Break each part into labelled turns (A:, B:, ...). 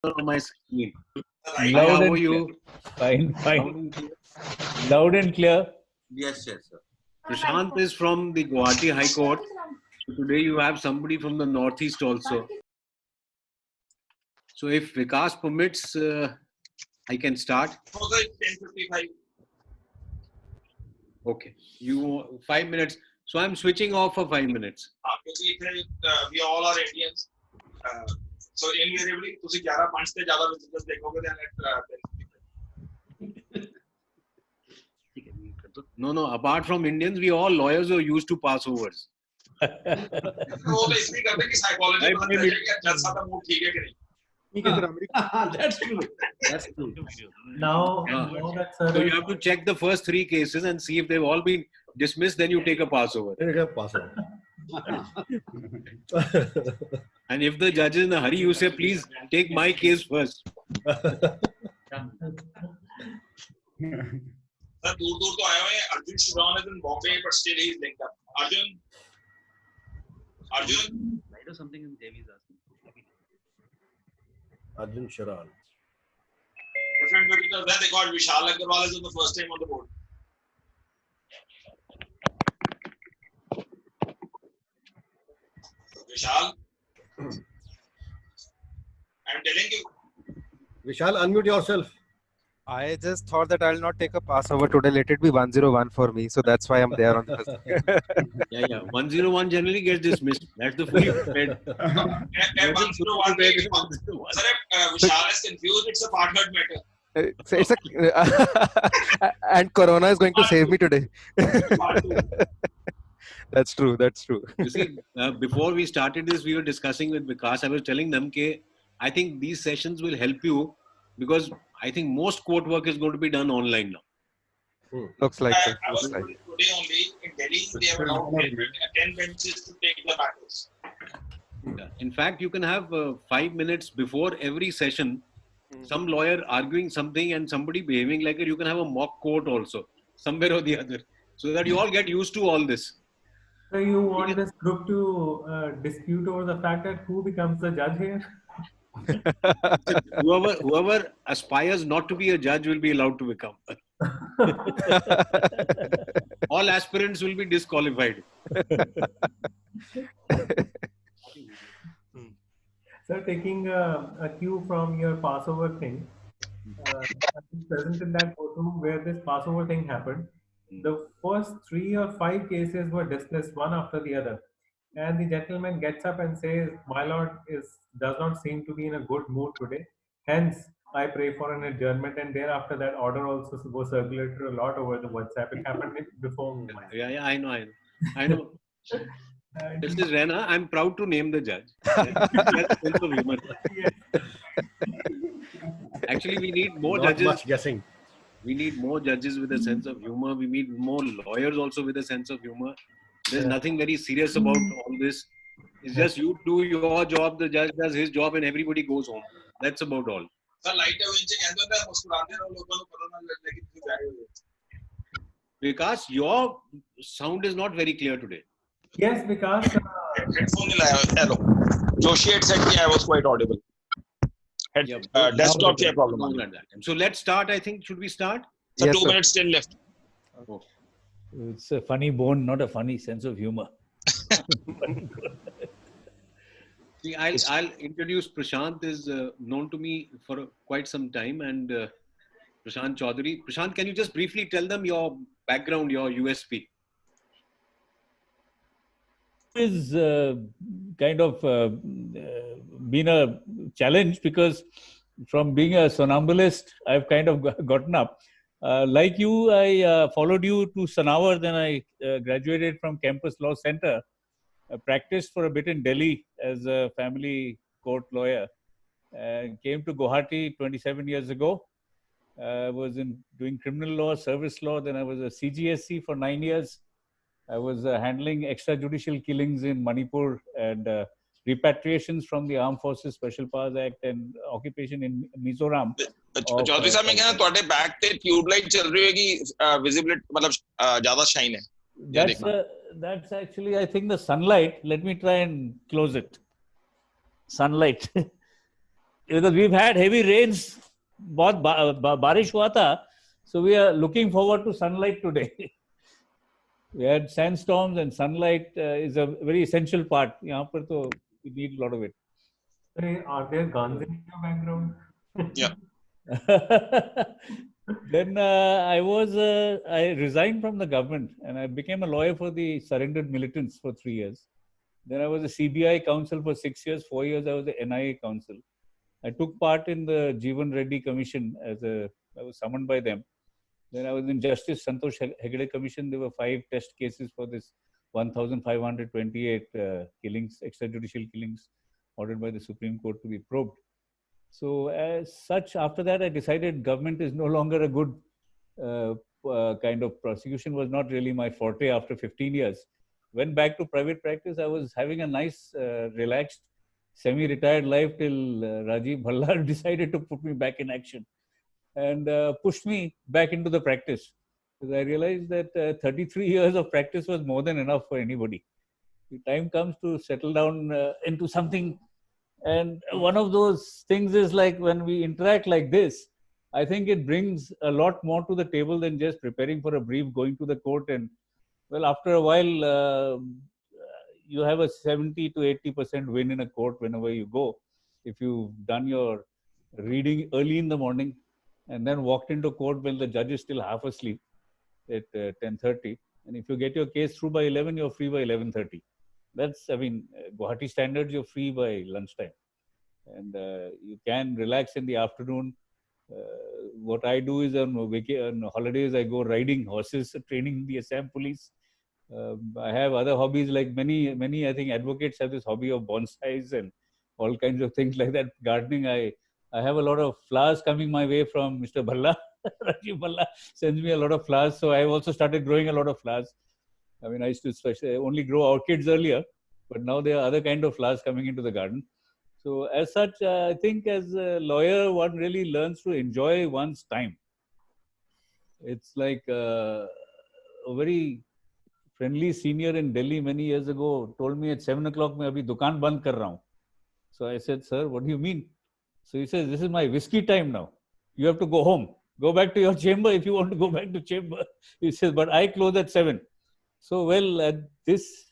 A: on my screen.
B: Loud
A: How
B: and
A: are you?
B: Fine,
A: Loud
B: fine.
A: and clear.
B: Loud and clear.
C: Yes, yes, sir.
A: Prashant is from the Guwahati High Court. Today you have somebody from the Northeast also. So if Vikas permits, I can start.
C: 10:55.
A: Okay. You 5 minutes. So I'm switching off for 5 minutes.
C: We all are Indians. So invariably, ਤੁਸੀਂ 11:05 ਤੇ ਜ਼ਿਆਦਾ visitors ਦੇਖੋਗੇ than at 10:55.
A: No. Apart from Indians, we all lawyers are used to passovers.
C: वो तो इसलिए करते हैं कि psychology पता चल जाए कि जज साहब का मूड ठीक है कि नहीं.
D: That's true.
A: That's true.
D: Now that sir
A: So you have to check the first 3 cases and see if they've all been dismissed. Then you take a passover. And if the judge is in a hurry, you say, please take my case first.
C: Sir दूर तो आए हुए हैं. Arjun Shivram is in Bombay, but still he is linked up. Arjun.
A: Write us something in Devi's asking.
E: Arjun Sharan.
C: Different visitors. Then they got Vishal Agarwal is on the first time on the board. Vishal. I'm telling you.
E: Vishal, unmute yourself.
F: I just thought that I'll not take a passover today. Let it be 101 for me. So that's why I'm there on Thursday.
A: Yeah. 101 generally gets dismissed. That's the fully prepared.
C: At 101, sir, Vishal is confused. It's a partnered matter.
F: It's a and Corona is going to save me today. That's true.
A: You see, before we started this, we were discussing with Vikas. I was telling them that I think these sessions will help you because I think most court work is going to be done online now.
F: Looks like it.
C: I was told today only in Delhi they have allowed 10 benches to take the battles.
A: In fact, you can have 5 minutes before every session, some lawyer arguing something and somebody behaving like it. You can have a mock court also, somewhere or the other, so that you all get used to all this.
D: So you want this group to dispute over the fact that who becomes the judge here?
A: Whoever aspires not to be a judge will be allowed to become. All aspirants will be disqualified.
D: Sir, taking a cue from your Passover thing, I was present in that courtroom where this Passover thing happened. The first 3 or 5 cases were dismissed one after the other. And the gentleman gets up and says, my lord does not seem to be in a good mood today. Hence, I pray for an adjournment. And thereafter, that order also was circulated a lot over the WhatsApp. It happened before me.
A: Yeah, I know. Justice Rana, I'm proud to name the judge. That's sense of humor. Actually, we need more
E: Not
A: judges.
E: much guessing.
A: We need more judges with a sense of humor. We need more lawyers also with a sense of humor. There's nothing very serious about all this. It's just you do your job, the judge does his job, and everybody goes home. That's about all.
C: Sir, light
A: Vikas, your sound is not very clear today.
D: Yes, because
C: headphone hello. Joshi had said I was quite audible. Desktop problem.
A: So let's start. I think should we start?
C: So
F: Yes,
C: 2
F: sir.
C: minutes still left.
A: Oh.
B: It's a funny bone, not a funny sense of humor.
A: See, I'll introduce Prashant. Is known to me for quite some time, and Prashant Chaudhary. Prashant, can you just briefly tell them your background, your USP?
B: Is kind of been a challenge because from being a somnambulist, I've kind of gotten up. Like you, I followed you to Sanawar, then I graduated from Campus Law Center. I practiced for a bit in Delhi as a family court lawyer. Came to Guwahati 27 years ago. I was doing criminal law, service law. Then I was a CGSC for 9 years. I was handling extrajudicial killings in Manipur and repatriations from the Armed Forces Special Powers Act and occupation in Mizoram.
C: Chaudhary साहब मैं कहना ਤੁਹਾਡੇ back ਤੇ tubelight चल रही होगी visibility मतलब ज्यादा शाइन है.
B: That's actually, I think, the sunlight. Let me try and close it. Sunlight. because we've had heavy rains, बहुत बारिश हुआ था, so we are looking forward to sunlight today. We had sandstorms and sunlight is a very essential part. यहाँ पर तो we need a lot of it.
D: Are there guns in your background?
C: Yeah.
B: Then I resigned from the government and I became a lawyer for the surrendered militants for 3 years. Then I was a CBI counsel for 6 years. 4 years I was the NIA counsel. I took part in the Jeevan Reddy Commission I was summoned by them. Then I was in Justice Santosh Hegde Commission. There were 5 test cases for this 1,528 killings, extrajudicial killings ordered by the Supreme Court to be probed. So as such, after that, I decided government is no longer a good kind of prosecution, was not really my forte after 15 years. Went back to private practice. I was having a nice, relaxed, semi-retired life till Rajiv Bhallar decided to put me back in action and pushed me back into the practice. Because I realized that 33 years of practice was more than enough for anybody. The time comes to settle down into something. And one of those things is like when we interact like this, I think it brings a lot more to the table than just preparing for a brief, going to the court. And well, after a while, you have a 70 to 80% win in a court whenever you go. If you've done your reading early in the morning and then walked into court when the judge is still half asleep at 10:30. And if you get your case through by 11, you're free by 11:30. That's, I mean, Guwahati standards, you're free by lunchtime. And you can relax in the afternoon. What I do is on holidays, I go riding horses, training the Assam police. I have other hobbies like many, I think advocates have this hobby of bonsais and all kinds of things like that. Gardening, I have a lot of flowers coming my way from Mr. Bhalla. Rajiv Bhalla sends me a lot of flowers. So I've also started growing a lot of flowers. I mean, I used to only grow orchids earlier, but now there are other kind of flowers coming into the garden. So as such, I think as a lawyer, one really learns to enjoy one's time. It's like a very friendly senior in Delhi many years ago told me at 7 o'clock, मैं अभी दुकान बंद कर रहा हूँ. So I said, sir, what do you mean? So he says, this is my whiskey time now. You have to go home. Go back to your chamber if you want to go back to chamber. He says, but I close at 7. So, well, at this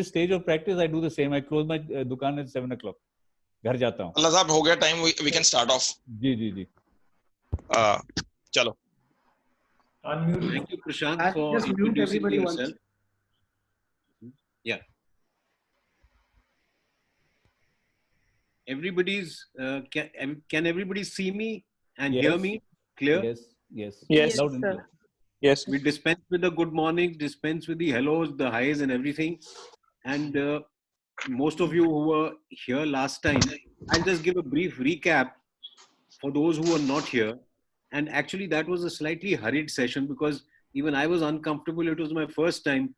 B: stage of practice, I do the same. I close my dukaan at 7 o'clock. घर जाता हूँ.
C: Allah साहब हो गया time. We can start off.
B: जी.
C: चलो.
D: Unmute.
A: Thank you, Prashant, for
G: just mute
A: introducing
G: everybody
A: yourself.
G: once.
A: Yeah. Everybody's can everybody see me and hear me clear?
B: Yes.
G: Yes,
B: Loud and
G: sir.
B: clear.
C: Yes.
A: We dispense with the good mornings, dispense with the hellos, the highs, and everything. And most of you who were here last time, I'll just give a brief recap for those who were not here. And actually, that was a slightly hurried session because even I was uncomfortable. It was my first time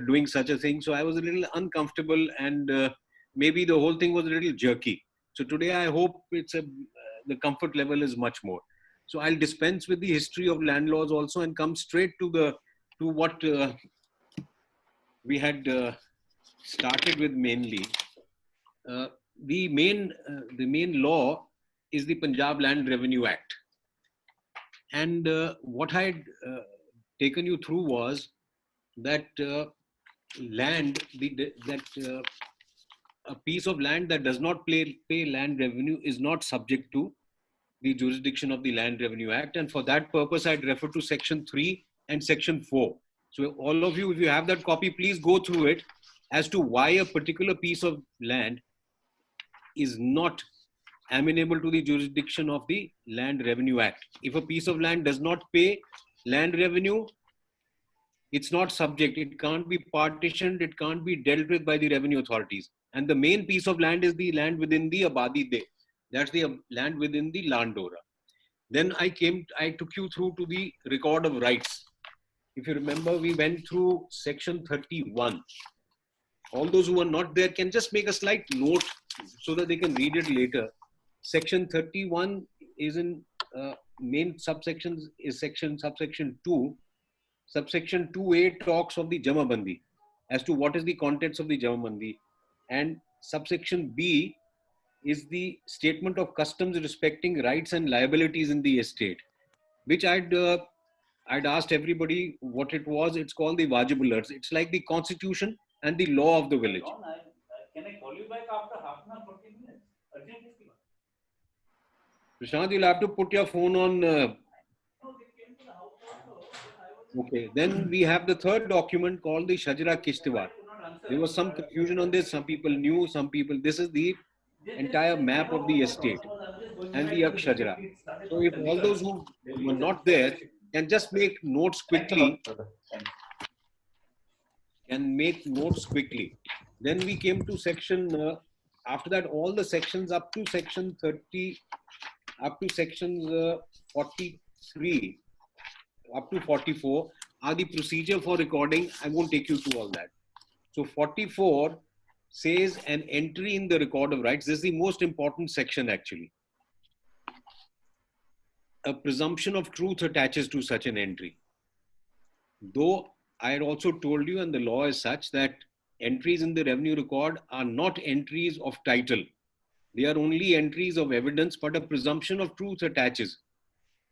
A: doing such a thing. So I was a little uncomfortable and maybe the whole thing was a little jerky. So today, I hope the comfort level is much more. So I'll dispense with the history of land laws also and come straight to what we had started with mainly. The main law is the Punjab Land Revenue Act. And what I had taken you through was that a piece of land that does not pay land revenue is not subject to the jurisdiction of the Land Revenue Act. And for that purpose, I'd refer to Section 3 and Section 4. So all of you, if you have that copy, please go through it as to why a particular piece of land is not amenable to the jurisdiction of the Land Revenue Act. If a piece of land does not pay land revenue, it's not subject. It can't be partitioned. It can't be dealt with by the revenue authorities. And the main piece of land is the land within the Abadi De. That's the land within the Landora. Then I took you through to the record of rights. If you remember, we went through Section 31. All those who are not there can just make a slight note so that they can read it later. Section 31 is in main subsections is subsection 2. Subsection 2A talks of the Jamabandi as to what is the contents of the Jamabandi. And subsection B is the statement of customs respecting rights and liabilities in the estate, which I'd asked everybody what it was. It's called the Wajibul Arz. It's like the constitution and the law of the village.
B: Can I call you back after half an hour, 40 minutes? Urgent.
A: Prashant, you'll have to put your phone on. Okay, then we have the third document called the Shajara Kishtewar. There was some confusion on this. Some people knew, some people. This is the entire map of the estate and the Akshajara. So if all those who were not there can just make notes quickly, Then we came to section, after that all the sections up to section 30, up to sections 43, up to 44 are the procedure for recording. I won't take you through all that. So 44 says an entry in the record of rights. This is the most important section actually. A presumption of truth attaches to such an entry. Though I had also told you, and the law is such that entries in the revenue record are not entries of title. They are only entries of evidence, but a presumption of truth attaches.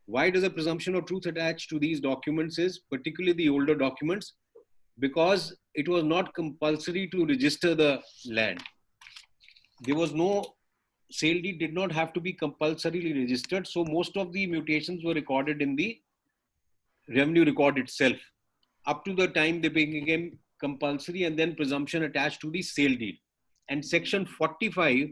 A: Why does a presumption of truth attach to these documents is, particularly the older documents? Because it was not compulsory to register the land. There was no, sale deed did not have to be compulsorily registered. So most of the mutations were recorded in the revenue record itself. Up to the time they became compulsory, and then presumption attached to the sale deed. And section 45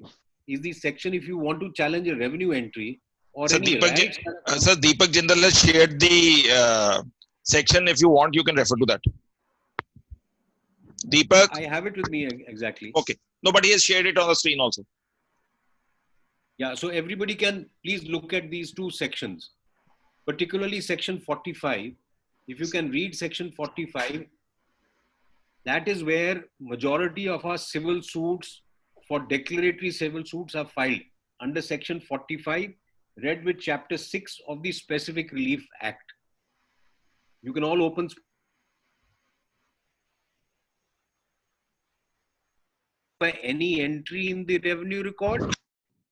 A: is the section if you want to challenge a revenue entry or
C: So
A: any rights.
C: Sir, Deepak Jindal has shared the section. If you want, you can refer to that. Deepak?
A: I have it with me exactly.
C: Okay. No, but he has shared it on the screen also.
A: Yeah, so everybody can please look at these two sections, particularly section 45. If you can read section 45, that is where majority of our civil suits for declaratory civil suits are filed under section 45, read with chapter 6 of the Specific Relief Act. You can all open by any entry in the revenue record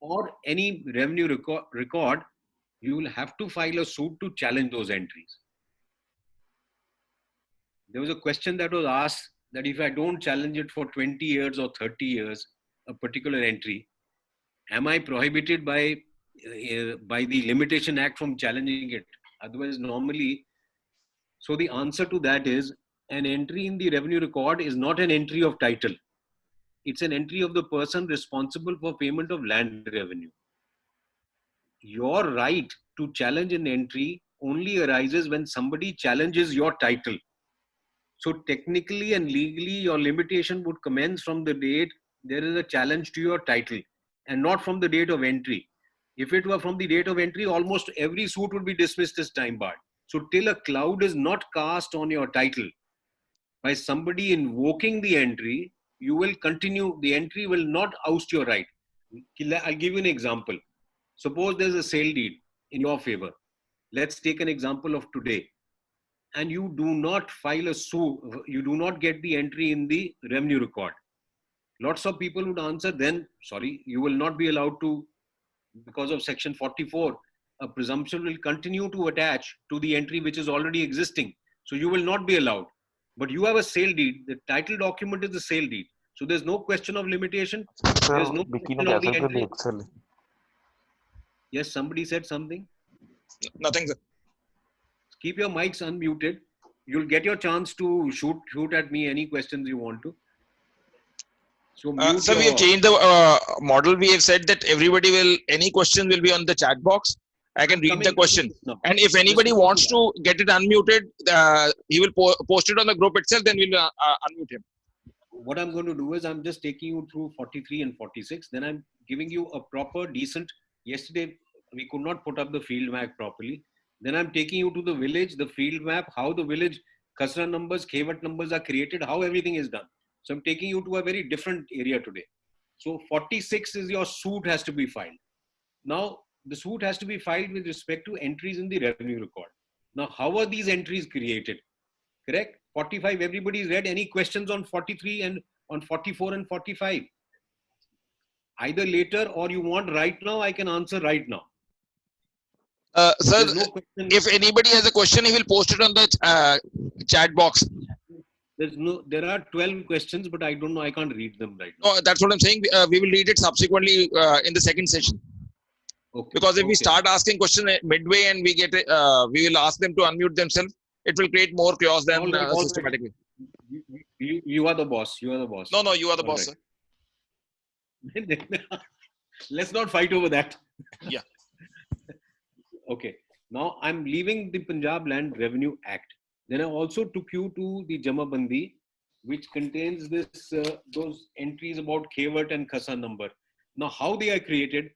A: or any revenue record, you will have to file a suit to challenge those entries. There was a question that was asked that if I don't challenge it for 20 years or 30 years, a particular entry, am I prohibited by the Limitation Act from challenging it? Otherwise, normally, so the answer to that is an entry in the revenue record is not an entry of title. It's an entry of the person responsible for payment of land revenue. Your right to challenge an entry only arises when somebody challenges your title. So technically and legally, your limitation would commence from the date there is a challenge to your title and not from the date of entry. If it were from the date of entry, almost every suit would be dismissed as time barred. So till a cloud is not cast on your title by somebody invoking the entry, you will continue, the entry will not oust your right. I'll give you an example. Suppose there's a sale deed in your favor. Let's take an example of today. And you do not file a suit, you do not get the entry in the revenue record. Lots of people would answer then, sorry, you will not be allowed to, because of section 44, a presumption will continue to attach to the entry which is already existing. So you will not be allowed. But you have a sale deed, the title document is the sale deed. So there's no question of limitation. There's no question of the entry. Yes, somebody said something.
C: Nothing, sir.
A: Keep your mics unmuted. You'll get your chance to shoot at me any questions you want to. So
C: sir, we have changed the model. We have said that everybody will, any question will be on the chat box. I can read the question. And if anybody wants to get it unmuted, he will post it on the group itself, then we'll unmute him.
A: What I'm going to do is I'm just taking you through 43 and 46. Then I'm giving you a proper, decent, yesterday we could not put up the field map properly. Then I'm taking you to the village, the field map, how the village Khasra numbers, Khewat numbers are created, how everything is done. So I'm taking you to a very different area today. So 46 is your suit has to be filed. Now, the suit has to be filed with respect to entries in the revenue record. Now, how are these entries created? Correct? 45, everybody's read. Any questions on 43 and on 44 and 45? either later or you want right now, I can answer right now.
C: Sir,
A: There's no question.
C: if anybody has a question, he will post it on the chat box.
A: There are 12 questions, but I don't know. I can't read them right now.
C: No, that's what I'm saying. We will read it subsequently in the second session.
A: Okay.
C: Because if we
A: Okay.
C: start asking questions midway and we we will ask them to unmute themselves, it will create more chaos than
A: All right.
C: systematically.
A: You are the boss. You are the boss.
C: No, you are the
A: All
C: boss,
A: right.
C: sir.
A: Let's not fight over that.
C: Yeah.
A: Okay. Now I'm leaving the Punjab Land Revenue Act. Then I also took you to the Jamabandi, which contains those entries about Khewat and Khasa number. Now, how they are created?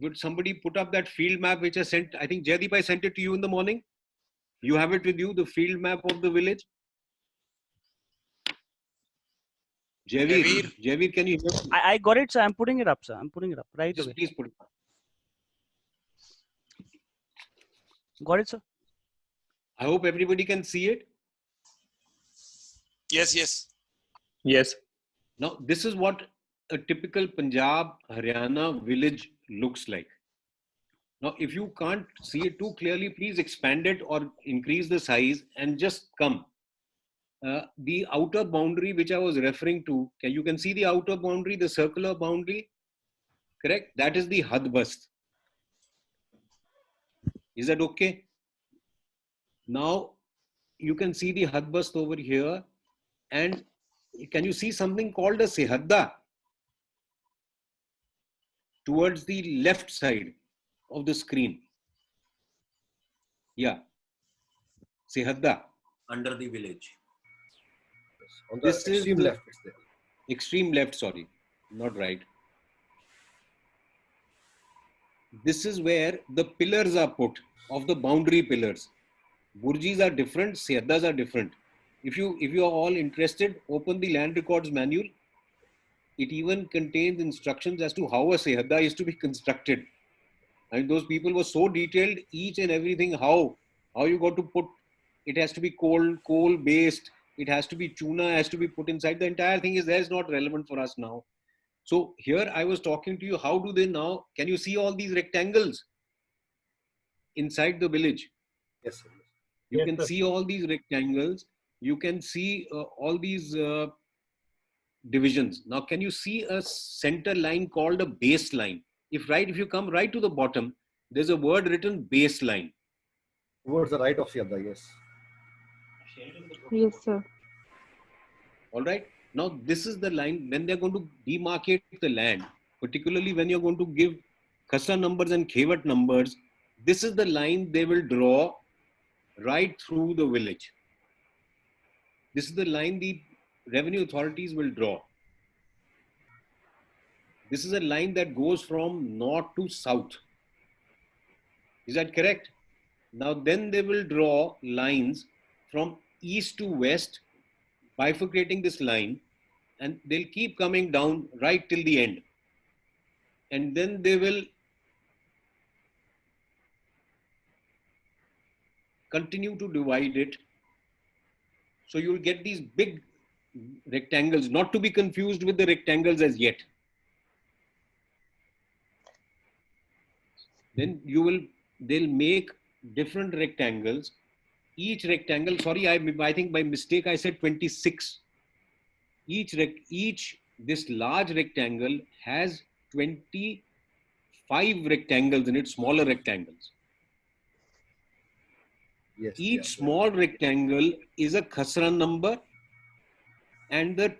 A: Would somebody put up that field map which I sent? I think Jaideep, I sent it to you in the morning. You have it with you, the field map of the village. Javeer, can you hear me?
G: I got it, sir. I'm putting it up, sir. I'm putting it up right
A: Just
G: away.
A: please put it up.
G: Got it, sir.
A: I hope everybody can see it.
C: Yes.
A: Now, this is what a typical Punjab, Haryana village looks like. Now, if you can't see it too clearly, please expand it or increase the size and just come. The outer boundary which I was referring to, you can see the outer boundary, the circular boundary, correct? That is the Hadbast. Is that okay? Now, you can see the Hadbast over here, and can you see something called a Sehadda towards the left side of the screen? Yeah, Sehadda.
E: Under the village. On the
A: This is
E: extreme
A: the
E: left, it's there.
A: extreme left, sorry, not right. This is where the pillars are put, of the boundary pillars. Burjis are different, Sehaddas are different. If you are all interested, open the land records manual. It even contains instructions as to how a Sehadda is to be constructed. And those people were so detailed, each and everything, how you got to put, it has to be coal based, it has to be chuna, has to be put inside. The entire thing is there, is not relevant for us now. So here I was talking to you, how do they now, can you see all these rectangles inside the village?
E: Yes, sir.
A: You can see all these rectangles. You can see all these divisions. Now, can you see a center line called a baseline? If you come right to the bottom, there's a word written baseline.
E: Towards the right of Sehadda, yes.
H: Yes, sir.
A: All right. Now, this is the line when they're going to demarcate the land, particularly when you're going to give Khasa numbers and Khewat numbers. This is the line they will draw right through the village. This is the line the revenue authorities will draw. This is a line that goes from north to south. Is that correct? Now then they will draw lines from east to west, bifurcating this line, and they'll keep coming down right till the end. And then they will continue to divide it. So you'll get these big rectangles, not to be confused with the rectangles as yet. Then they'll make different rectangles. Each rectangle, sorry, I think by mistake I said 26. This large rectangle has 25 rectangles in it, smaller rectangles.
E: Yes.
A: Each small rectangle is a Khasra number, and the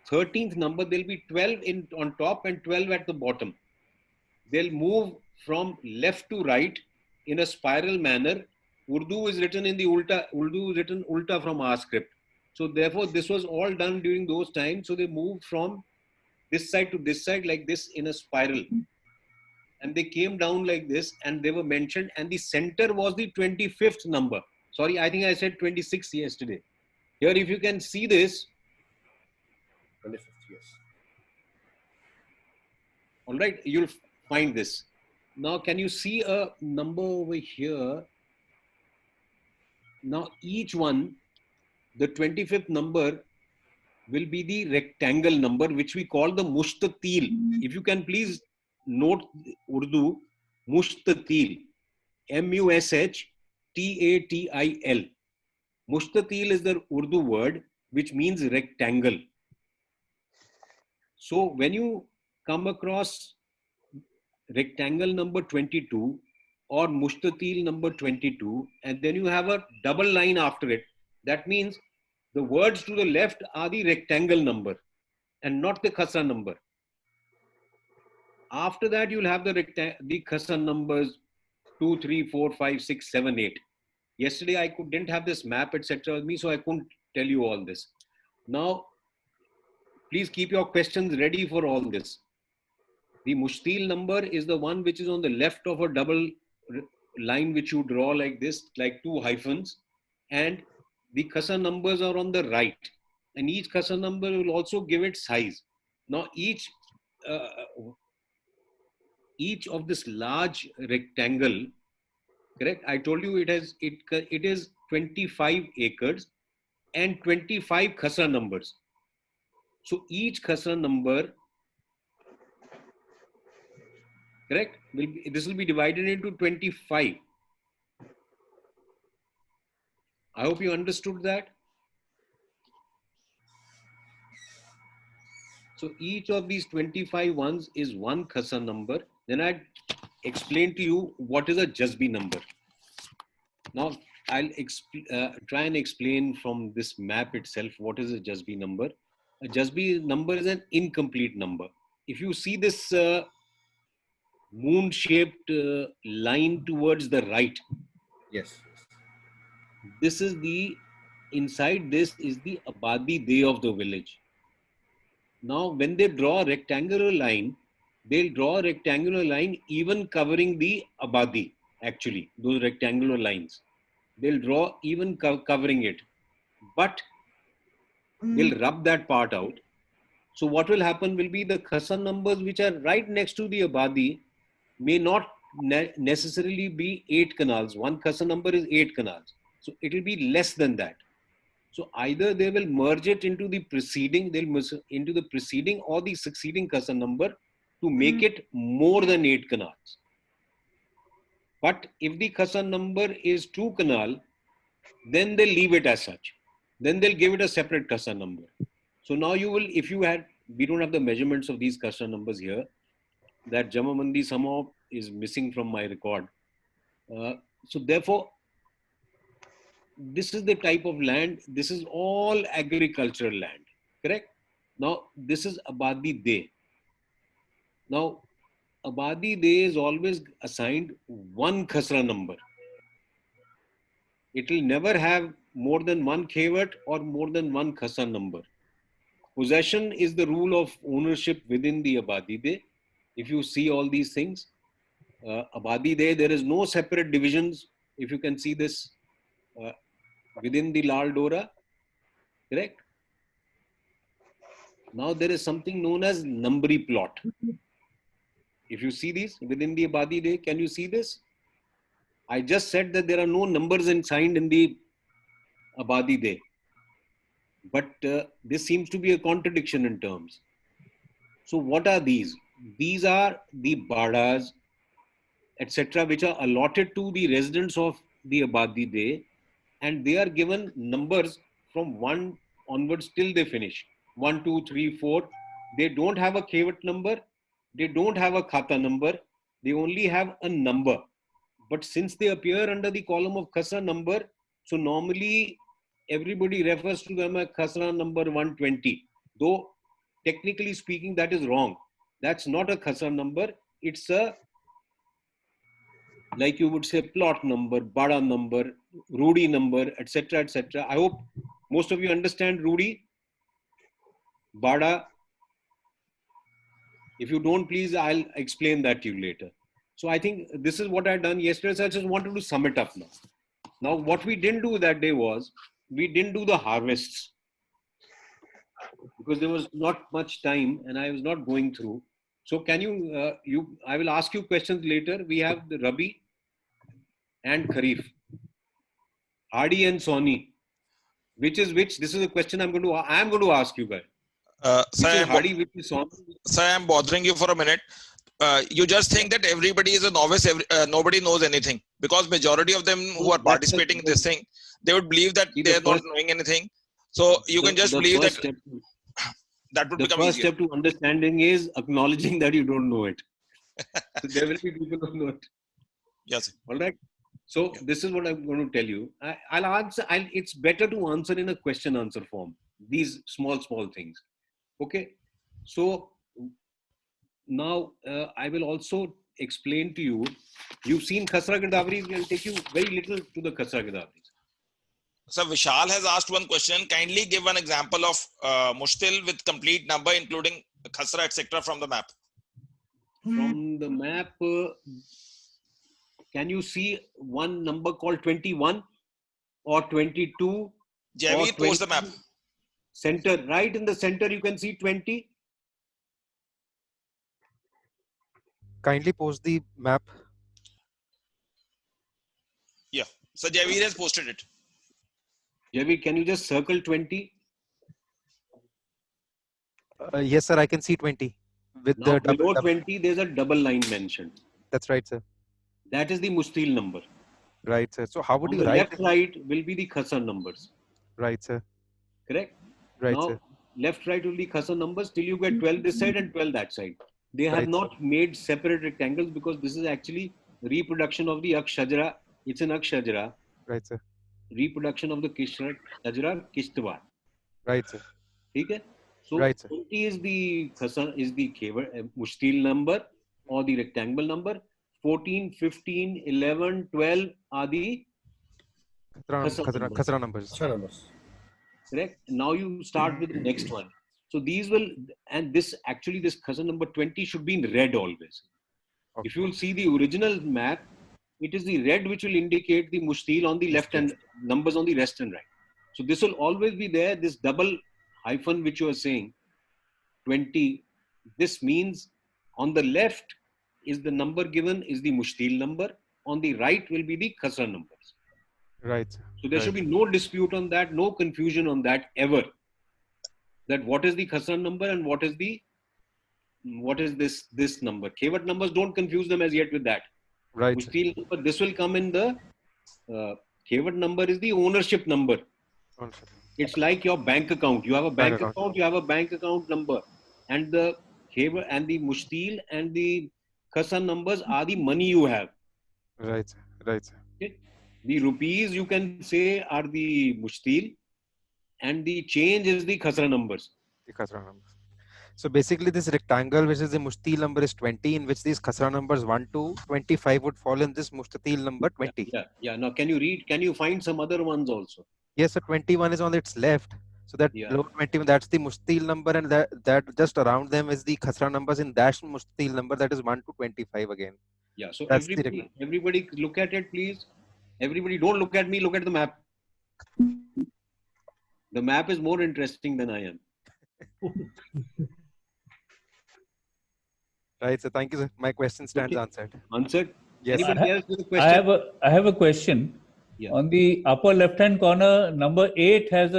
A: 13th number, there'll be 12 on top and 12 at the bottom. They'll move from left to right in a spiral manner. Urdu is written in the ulta from our script. So therefore, this was all done during those times. So they moved from this side to this side like this in a spiral. And they came down like this, and they were mentioned, and the center was the 25th number. Sorry, I think I said 26 yesterday. Here, if you can see this.
E: 25th, yes.
A: All right, you'll find this. Now, can you see a number over here? Now, each one, the 25th number, will be the rectangle number, which we call the mushtatil. If you can please note Urdu, mushtatil, mushtatil. Mushtatil is the Urdu word which means rectangle. So when you come across rectangle number 22 or mushtatil number 22, and then you have a double line after it, that means the words to the left are the rectangle number and not the khasa number. After that, you'll have the khasa numbers 2, 3, 4, 5, 6, 7, 8. Yesterday, I didn't have this map, etc. with me, so I couldn't tell you all this. Now, please keep your questions ready for all this. The mushtil number is the one which is on the left of a double line which you draw like this, like two hyphens, and the khasa numbers are on the right, and each khasa number will also give its size. Now each of this large rectangle, correct? I told you it is 25 acres and 25 khasa numbers. So each khasa number, correct? This will be divided into 25. I hope you understood that. So each of these 25 ones is one khasa number. Then I explain to you what is a Jazbi number. Now I'll try and explain from this map itself what is a Jazbi number. A Jazbi number is an incomplete number. If you see this moon-shaped line towards the right,
E: Yes.
A: this is inside this is the Abadi Day of the village. Now, when they draw a rectangular line, they'll draw a rectangular line even covering the Abadi, actually, those rectangular lines. They'll draw even covering it. But they'll rub that part out. So what will happen will be the khasa numbers which are right next to the Abadi may not necessarily be 8 canals. One khasa number is 8 canals. So it will be less than that. So either they will merge it into the preceding, or the succeeding khasa number to make it more than 8 canals. But if the khasa number is 2 canal, then they'll leave it as such. Then they'll give it a separate khasa number. So now you will, we don't have the measurements of these khasa numbers here. That Jamamandi somehow is missing from my record. So therefore, this is the type of land. This is all agricultural land, correct? Now, this is Abadi Day. Now, Abadi Day is always assigned one khasra number. It will never have more than one khevat or more than one khasra number. Possession is the rule of ownership within the Abadi Day. If you see all these things, Abadi Day, there is no separate divisions. If you can see this within the Lal Dora, correct? Now there is something known as Numbri plot. If you see these within the Abadi Day, can you see this? I just said that there are no numbers signed in the Abadi Day. But this seems to be a contradiction in terms. So what are these? These are the badas, etc., which are allotted to the residents of the Abadi Day, and they are given numbers from 1 onwards till they finish. 1, 2, 3, 4. They don't have a khevat number. They don't have a khata number. They only have a number. But since they appear under the column of khasra number, so normally everybody refers to them as khasra number 120. Though technically speaking, that is wrong. That's not a khasra number. It's a, like you would say, plot number, bada number, Rudi number, etc., etc. I hope most of you understand Rudi, bada. If you don't, please, I'll explain that to you later. So I think this is what I'd done yesterday. So I just wanted to sum it up now. Now, what we didn't do that day was, we didn't do the harvests because there was not much time and I was not going through. So can you, I will ask you questions later. We have the Rabi and Kharif, Hadi and Soni. Which is which? This is a question I am going to ask you guys.
C: Sir,
A: Which is Hardy, which is Swami?
C: Sir, I'm bothering you for a minute. You just think that everybody is a novice, nobody knows anything, because majority of them who are participating in this thing, they would believe that they are not knowing anything. So you can just believe that that would become easier.
A: The first step to understanding is acknowledging that you don't know it. So there will be people who know it.
C: Yes, sir.
A: All right. So this is what I'm going to tell you. I'll answer. It's better to answer in a question-answer form. These small things. Okay. So now I will also explain to you. You've seen Khasra Girdabri. We'll take you very little to the Khasra Girdabri.
C: So Vishal has asked one question. Kindly give one example of Mushtil with complete number, including Khasra, etc. from the map.
A: From the map, can you see one number called 21 or 22?
C: Javeed, post the map.
A: Center, right in the center, you can see 20.
F: Kindly post the map.
C: Yeah. So Javeed has posted it.
A: Javeed, can you just circle 20?
F: Yes, sir. I can see 20. With
A: Now,
F: the
A: below 20, there's a double line mentioned.
F: That's right, sir.
A: That is the Mushtil number.
F: Right, sir. So how would you
A: On the
F: write?
A: left side will be the Khasar numbers.
F: Right, sir.
A: Correct?
F: Right,
A: now,
F: sir.
A: Left, right will be Khasar numbers till you get 12 this side and 12 that side. They have
F: Right,
A: not made separate rectangles because this is actually reproduction of the Akshajara. It's an Akshajara.
F: Right, sir.
A: Reproduction of the Shajara Kishtwar.
F: Right, sir.
A: Okay? So
F: right, sir.
A: 20 is the Khasar, is the Mushtil number or the rectangle number. 14, 15, 11, 12 are the
F: Khasra numbers.
A: Correct? Now you start with the next one. So these will, and this actually, this Khasra number 20 should be in red always. Okay. If you will see the original map, it is the red which will indicate the Mushtil on the left and numbers on the left and right. So this will always be there, this double hyphen which you are saying, 20. This means on the left is the number given is the Mushtil number. On the right will be the Khasra numbers.
F: Right.
A: So there should be no dispute on that, no confusion on that ever. That what is the Khasra number and what is this number. Kevat numbers, don't confuse them as yet with that.
F: Right.
A: Mushtil number, this will come in the Kevat number is the ownership number. It's like your bank account. You have a bank account, you have a bank account number. And the Kevat and the Mushtil and the Khasra numbers are the money you have.
F: Right. Right.
A: Okay. The rupees you can say are the Mushtil and the change is the Khasra numbers.
F: The Khasra numbers. So basically this rectangle which is the Mushtil number is 20, in which these Khasra numbers 1 to 25 would fall in this Mushtil number 20.
A: Yeah. Now can you find some other ones also?
F: Yes, so 21 is on its left. So that below 21, that's the Mushtil number, and that just around them is the Khasra numbers in dash Mushtil number, that is 1 to 25 again.
A: Yeah, so everybody look at it, please. Everybody don't look at me, look at the map. The map is more interesting than I am.
F: Right, so thank you, sir. My question stands answered.
A: Answered?
F: Yes.
A: Anybody else with a question?
B: I have a question. Yeah. On the upper left-hand corner, number 8 has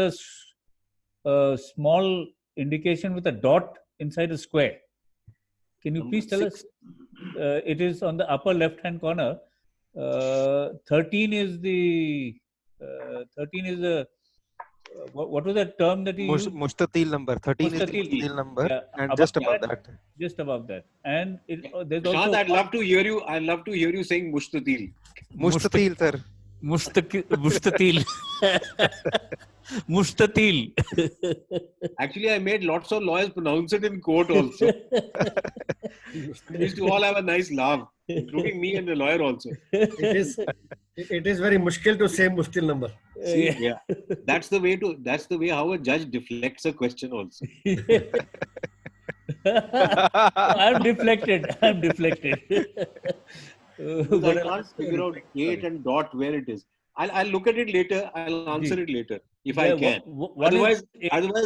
B: a small indication with a dot inside a square. Can you please tell us? It is on the upper left-hand corner. 13 is the what was that term that you used?
F: Mustatil number. 13 is the Mustatil number, yeah, and just above that.
B: Just above that. And there's
A: Shant,
B: also.
A: I'd love to hear you saying Mustatil.
F: Mustatil, sir.
B: Mustatil. Mustatil.
A: Actually, I made lots of lawyers pronounce it in court also. We used to all have a nice laugh, including me and the lawyer also.
E: It is very mushkil to say Mushtil number.
A: See, yeah. That's the way how a judge deflects a question also.
B: I'm deflected.
A: But I can't figure out 8 and dot where it is. I'll look at it later. I'll answer it later if I can. Otherwise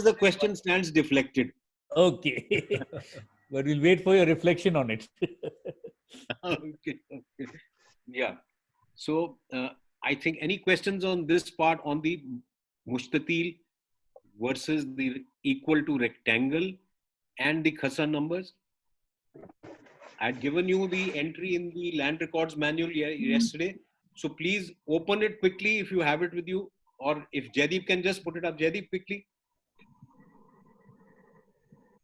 A: the question stands deflected.
B: Okay. But we'll wait for your reflection on it.
A: Okay. Yeah. So I think any questions on this part on the mustatil versus the equal to rectangle and the khasra numbers. I had given you the entry in the land records manual yesterday. So please open it quickly if you have it with you, or if Jaideep can just put it up. Jaideep, quickly.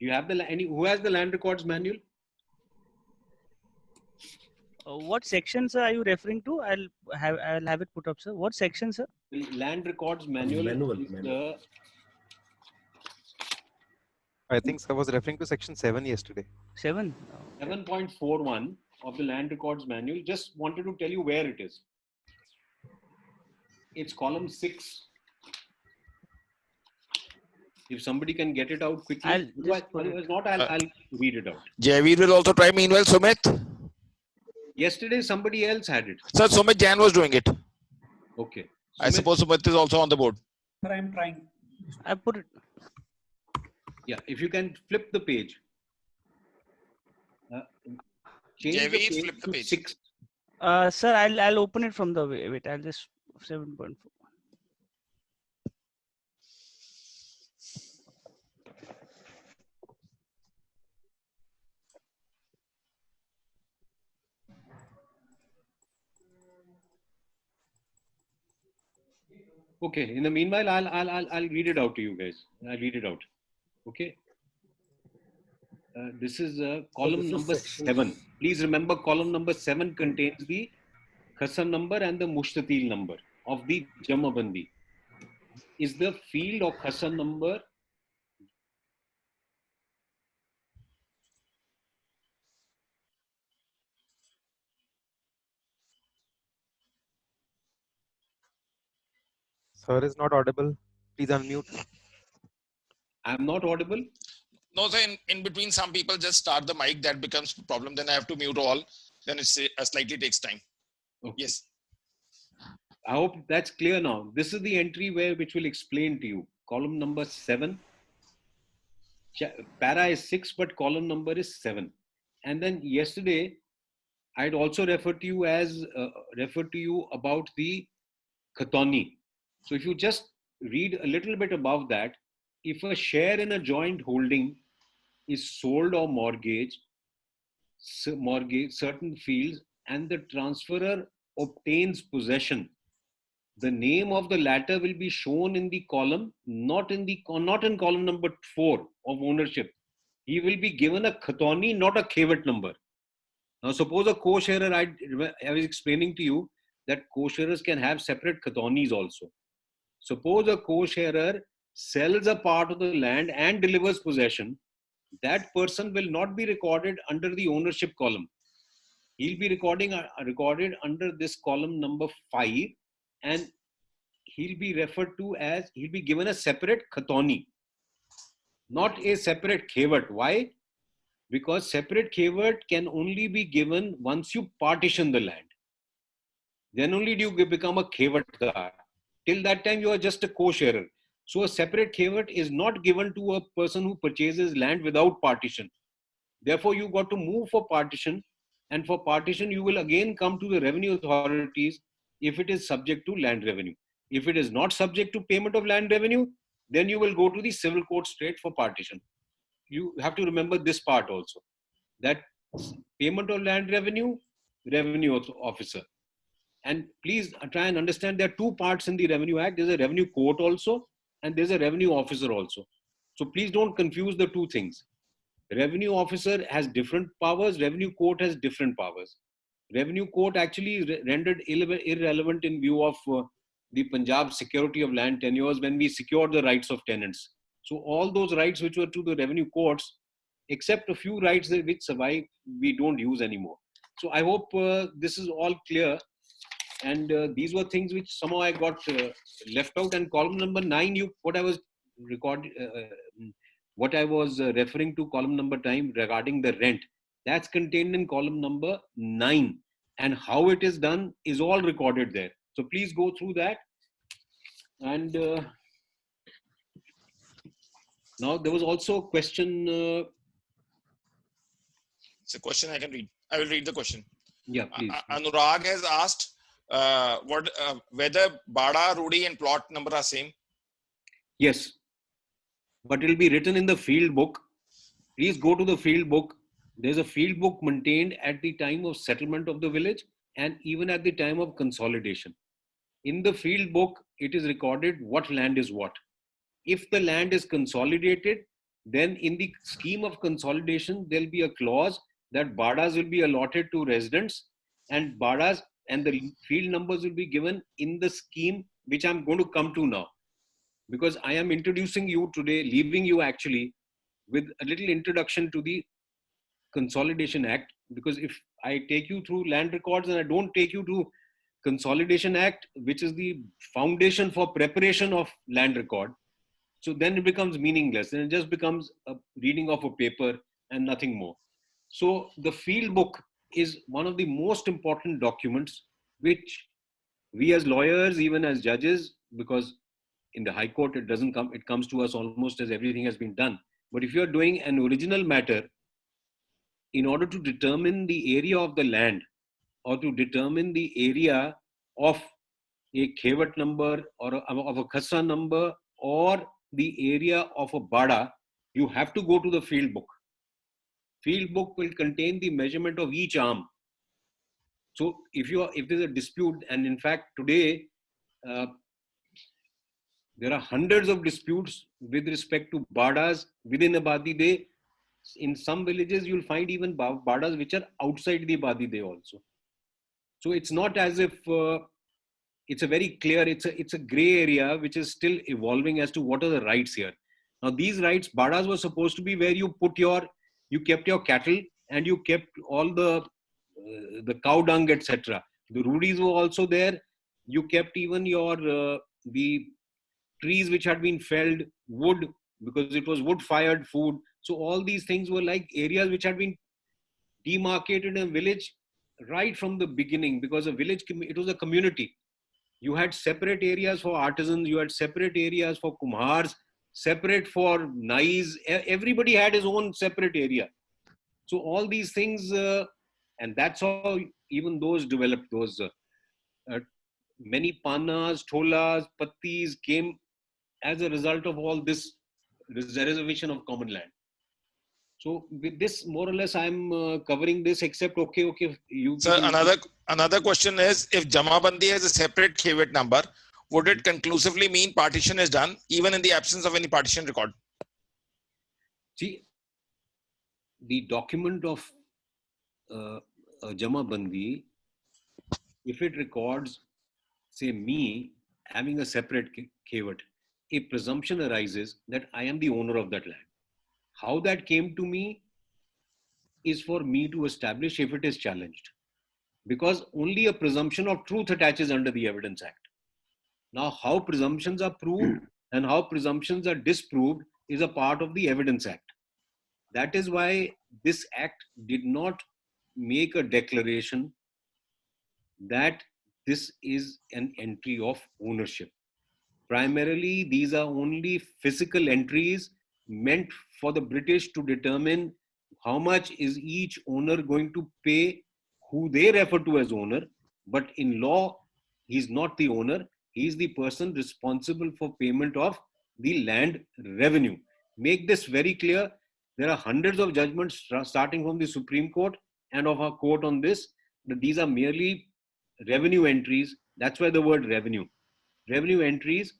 A: You have who has the land records manual?
G: What sections are you referring to? I'll have it put up, sir. What section, sir?
A: The land records manual.
F: I think I was referring to section 7 yesterday.
G: 7?
A: 7.41 of the land records manual. Just wanted to tell you where it is. It's column 6. If somebody can get it out quickly. I'll read it out.
C: Javeer will also try. Meanwhile, Sumit.
A: Yesterday, somebody else had it.
C: Sir, Sumit Jain was doing it.
A: Okay. Sumit,
C: I suppose Sumit is also on the board.
H: Sir, I'm trying.
G: I put it.
A: Yeah, if you can flip the page. Change
C: Javeer,
A: the page
C: flip the
A: to
C: page.
A: 6.
G: Sir, I'll open it from the wait. I'll just 7.4.
A: Okay. In the meanwhile, I'll read it out to you guys. I'll read it out. Okay. This is column number 7. Please remember, column number 7 contains the khasra number and the mushtatil number of the Jamabandi. Is the field of khasra number
F: Sir is not audible. Please unmute.
A: I'm not audible?
C: No, sir, in between some people just start the mic. That becomes a problem. Then I have to mute all. Then it slightly takes time.
A: Okay.
C: Yes.
A: I hope that's clear now. This is the entry which will explain to you. Column number 7. Para is 6, but column number is 7. And then yesterday, I'd also referred to you about the Khatani. So if you just read a little bit above that, if a share in a joint holding is sold or mortgaged certain fields and the transferor obtains possession, the name of the latter will be shown in the column, not in column number 4 of ownership. He will be given a Khatani, not a Khewat number. Now suppose a co-sharer, I was explaining to you that co-sharers can have separate Khatanis also. Suppose a co-sharer sells a part of the land and delivers possession, that person will not be recorded under the ownership column. He'll be recorded under this column number 5, and he'll be given a separate Khatani, not a separate Khewat. Why? Because separate Khewat can only be given once you partition the land. Then only do you become a Khewatdar. Till that time, you are just a co-sharer. So a separate Khewat is not given to a person who purchases land without partition. Therefore, you got to move for partition. And for partition, you will again come to the revenue authorities if it is subject to land revenue. If it is not subject to payment of land revenue, then you will go to the civil court straight for partition. You have to remember this part also. That payment of land revenue officer. And please try and understand there are 2 parts in the Revenue Act. There's a revenue court also, and there's a revenue officer also. So please don't confuse the 2 things. Revenue officer has different powers. Revenue court has different powers. Revenue court actually rendered irrelevant in view of the Punjab security of land tenures when we secured the rights of tenants. So all those rights which were to the revenue courts, except a few rights which survive, we don't use anymore. So I hope this is all clear. And these were things which somehow I got left out. And column number 9, what I was referring to, column number 9 regarding the rent, that's contained in column number 9. And how it is done is all recorded there. So please go through that. And now there was also a question.
C: It's a question I can read. I will read the question.
A: Yeah, please.
C: Anurag has asked whether Bada, Rudi and plot number are same.
A: Yes, but it will be written in the field book. Please go to the field book. There's a field book maintained at the time of settlement of the village and even at the time of consolidation. In the field book, it is recorded what land is what. If the land is consolidated, then in the scheme of consolidation, there'll be a clause that badas will be allotted to residents, and badas and the field numbers will be given in the scheme, which I'm going to come to now. Because I am introducing you today, leaving you actually with a little introduction to the Consolidation Act. Because if I take you through land records and I don't take you to Consolidation Act, which is the foundation for preparation of land record, so then it becomes meaningless and it just becomes a reading of a paper and nothing more. So the field book is one of the most important documents which we as lawyers, even as judges, because in the High Court it doesn't come, it comes to us almost as everything has been done. But if you're doing an original matter, in order to determine the area of the land or to determine the area of a Khewat number or of a Khasra number or the area of a Bada, you have to go to the field book. Field book will contain the measurement of each arm. So if there's a dispute, and in fact today there are hundreds of disputes with respect to Badas within Abadi Day. In some villages, you'll find even Badas which are outside the Abadi Day also. So it's not as if it's a very clear, it's a gray area which is still evolving as to what are the rights here. Now these rights, Badas were supposed to be where you kept your cattle and you kept all the cow dung, etc. The Rudis were also there. You kept even your the trees which had been felled, wood, because it was wood-fired food. So all these things were like areas which had been demarcated in a village right from the beginning, because a village, it was a community. You had separate areas for artisans, you had separate areas for kumhars, separate for nais. Everybody had his own separate area. So all these things, and that's how even those developed, those many panas, tholas, pattis came as a result of all this reservation of common land. So with this, more or less, I'm covering this, except, okay.
C: Sir, another question is, if Jamabandi has a separate Khewat number, would it conclusively mean partition is done, even in the absence of any partition record?
A: See, the document of Jamabandi, if it records, say, me having a separate Khewat, a presumption arises that I am the owner of that land. How that came to me is for me to establish if it is challenged, because only a presumption of truth attaches under the Evidence Act. Now, how presumptions are proved and how presumptions are disproved is a part of the Evidence Act. That is why this act did not make a declaration that this is an entry of ownership. Primarily, these are only physical entries meant for the British to determine how much is each owner going to pay who they refer to as owner. But in law, he's not the owner. He's the person responsible for payment of the land revenue. Make this very clear. There are hundreds of judgments starting from the Supreme Court and of our court on this, that these are merely revenue entries. That's why the word revenue. Revenue entries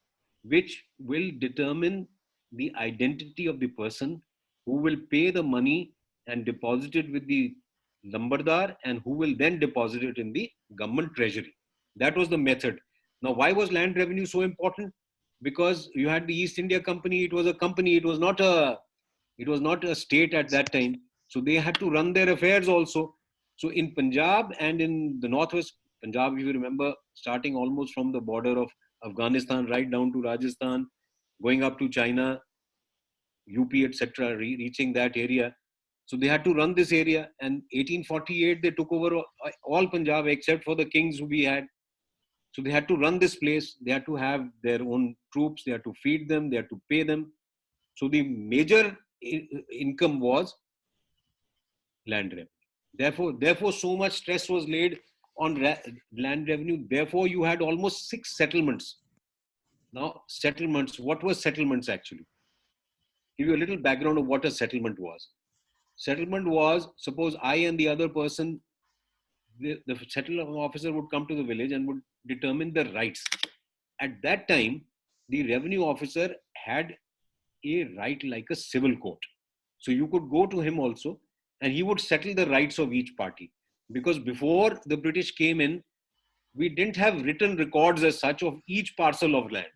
A: which will determine the identity of the person who will pay the money and deposit it with the Lambardar, and who will then deposit it in the government treasury. That was the method. Now, why was land revenue so important? Because you had the East India Company. It was a company. It was not a state at that time. So they had to run their affairs also. So in Punjab and in the northwest Punjab, if you remember, starting almost from the border of Afghanistan right down to Rajasthan, going up to China, UP, etc., reaching that area. So they had to run this area. And 1848, they took over all Punjab except for the kings who we had. So they had to run this place. They had to have their own troops. They had to feed them. They had to pay them. So the major income was land revenue. Therefore, so much stress was laid on land revenue. Therefore, you had almost 6 settlements Now, settlements. What were settlements actually? Give you a little background of what a settlement was. Settlement was, suppose I and the other person, the settlement officer would come to the village and would determine the rights. At that time, the revenue officer had a right like a civil court. So you could go to him also and he would settle the rights of each party. Because before the British came in, we didn't have written records as such of each parcel of land.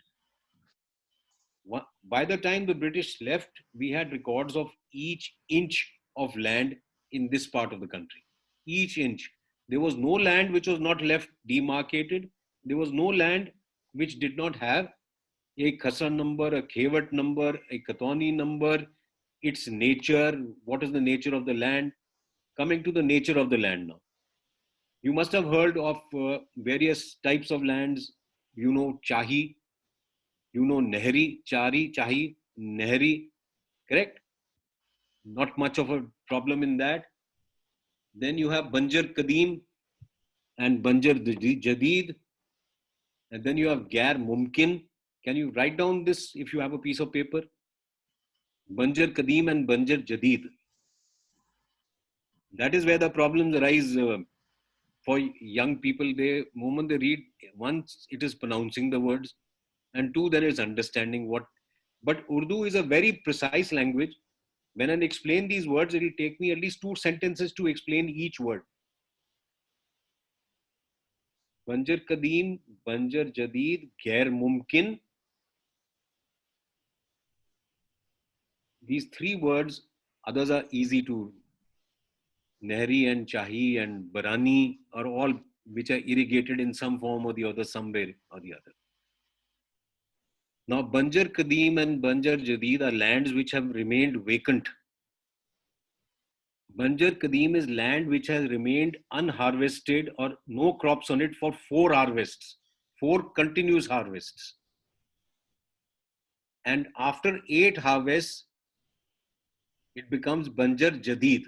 A: By the time the British left, we had records of each inch of land in this part of the country. Each inch. There was no land which was not left demarcated. There was no land which did not have a Khasra number, a Khewat number, a Katoni number, its nature, what is the nature of the land. Coming to the nature of the land now. You must have heard of various types of lands. You know Chahi, you know Nehri, Chari, Chahi, Nehri, correct? Not much of a problem in that. Then you have Banjar Kadim and Banjar Jadid. And then you have Gair Mumkin. Can you write down this if you have a piece of paper? Banjar Kadim and Banjar Jadid. That is where the problems arise for young people. The moment they read, once it is pronouncing the words, and two, there is understanding what. But Urdu is a very precise language. When I explain these words, it will take me at least 2 sentences to explain each word. Banjar Kadim, Banjar Jadid, Gair Mumkin. These 3 words, others are easy to. Nehri and Chahi and Barani are all which are irrigated in some form or the other, somewhere or the other. Now, Banjar Kadim and Banjar Jadid are lands which have remained vacant. Banjar Kadim is land which has remained unharvested or no crops on it for 4 harvests, 4 continuous harvests. And after 8 harvests, it becomes Banjar Jadid.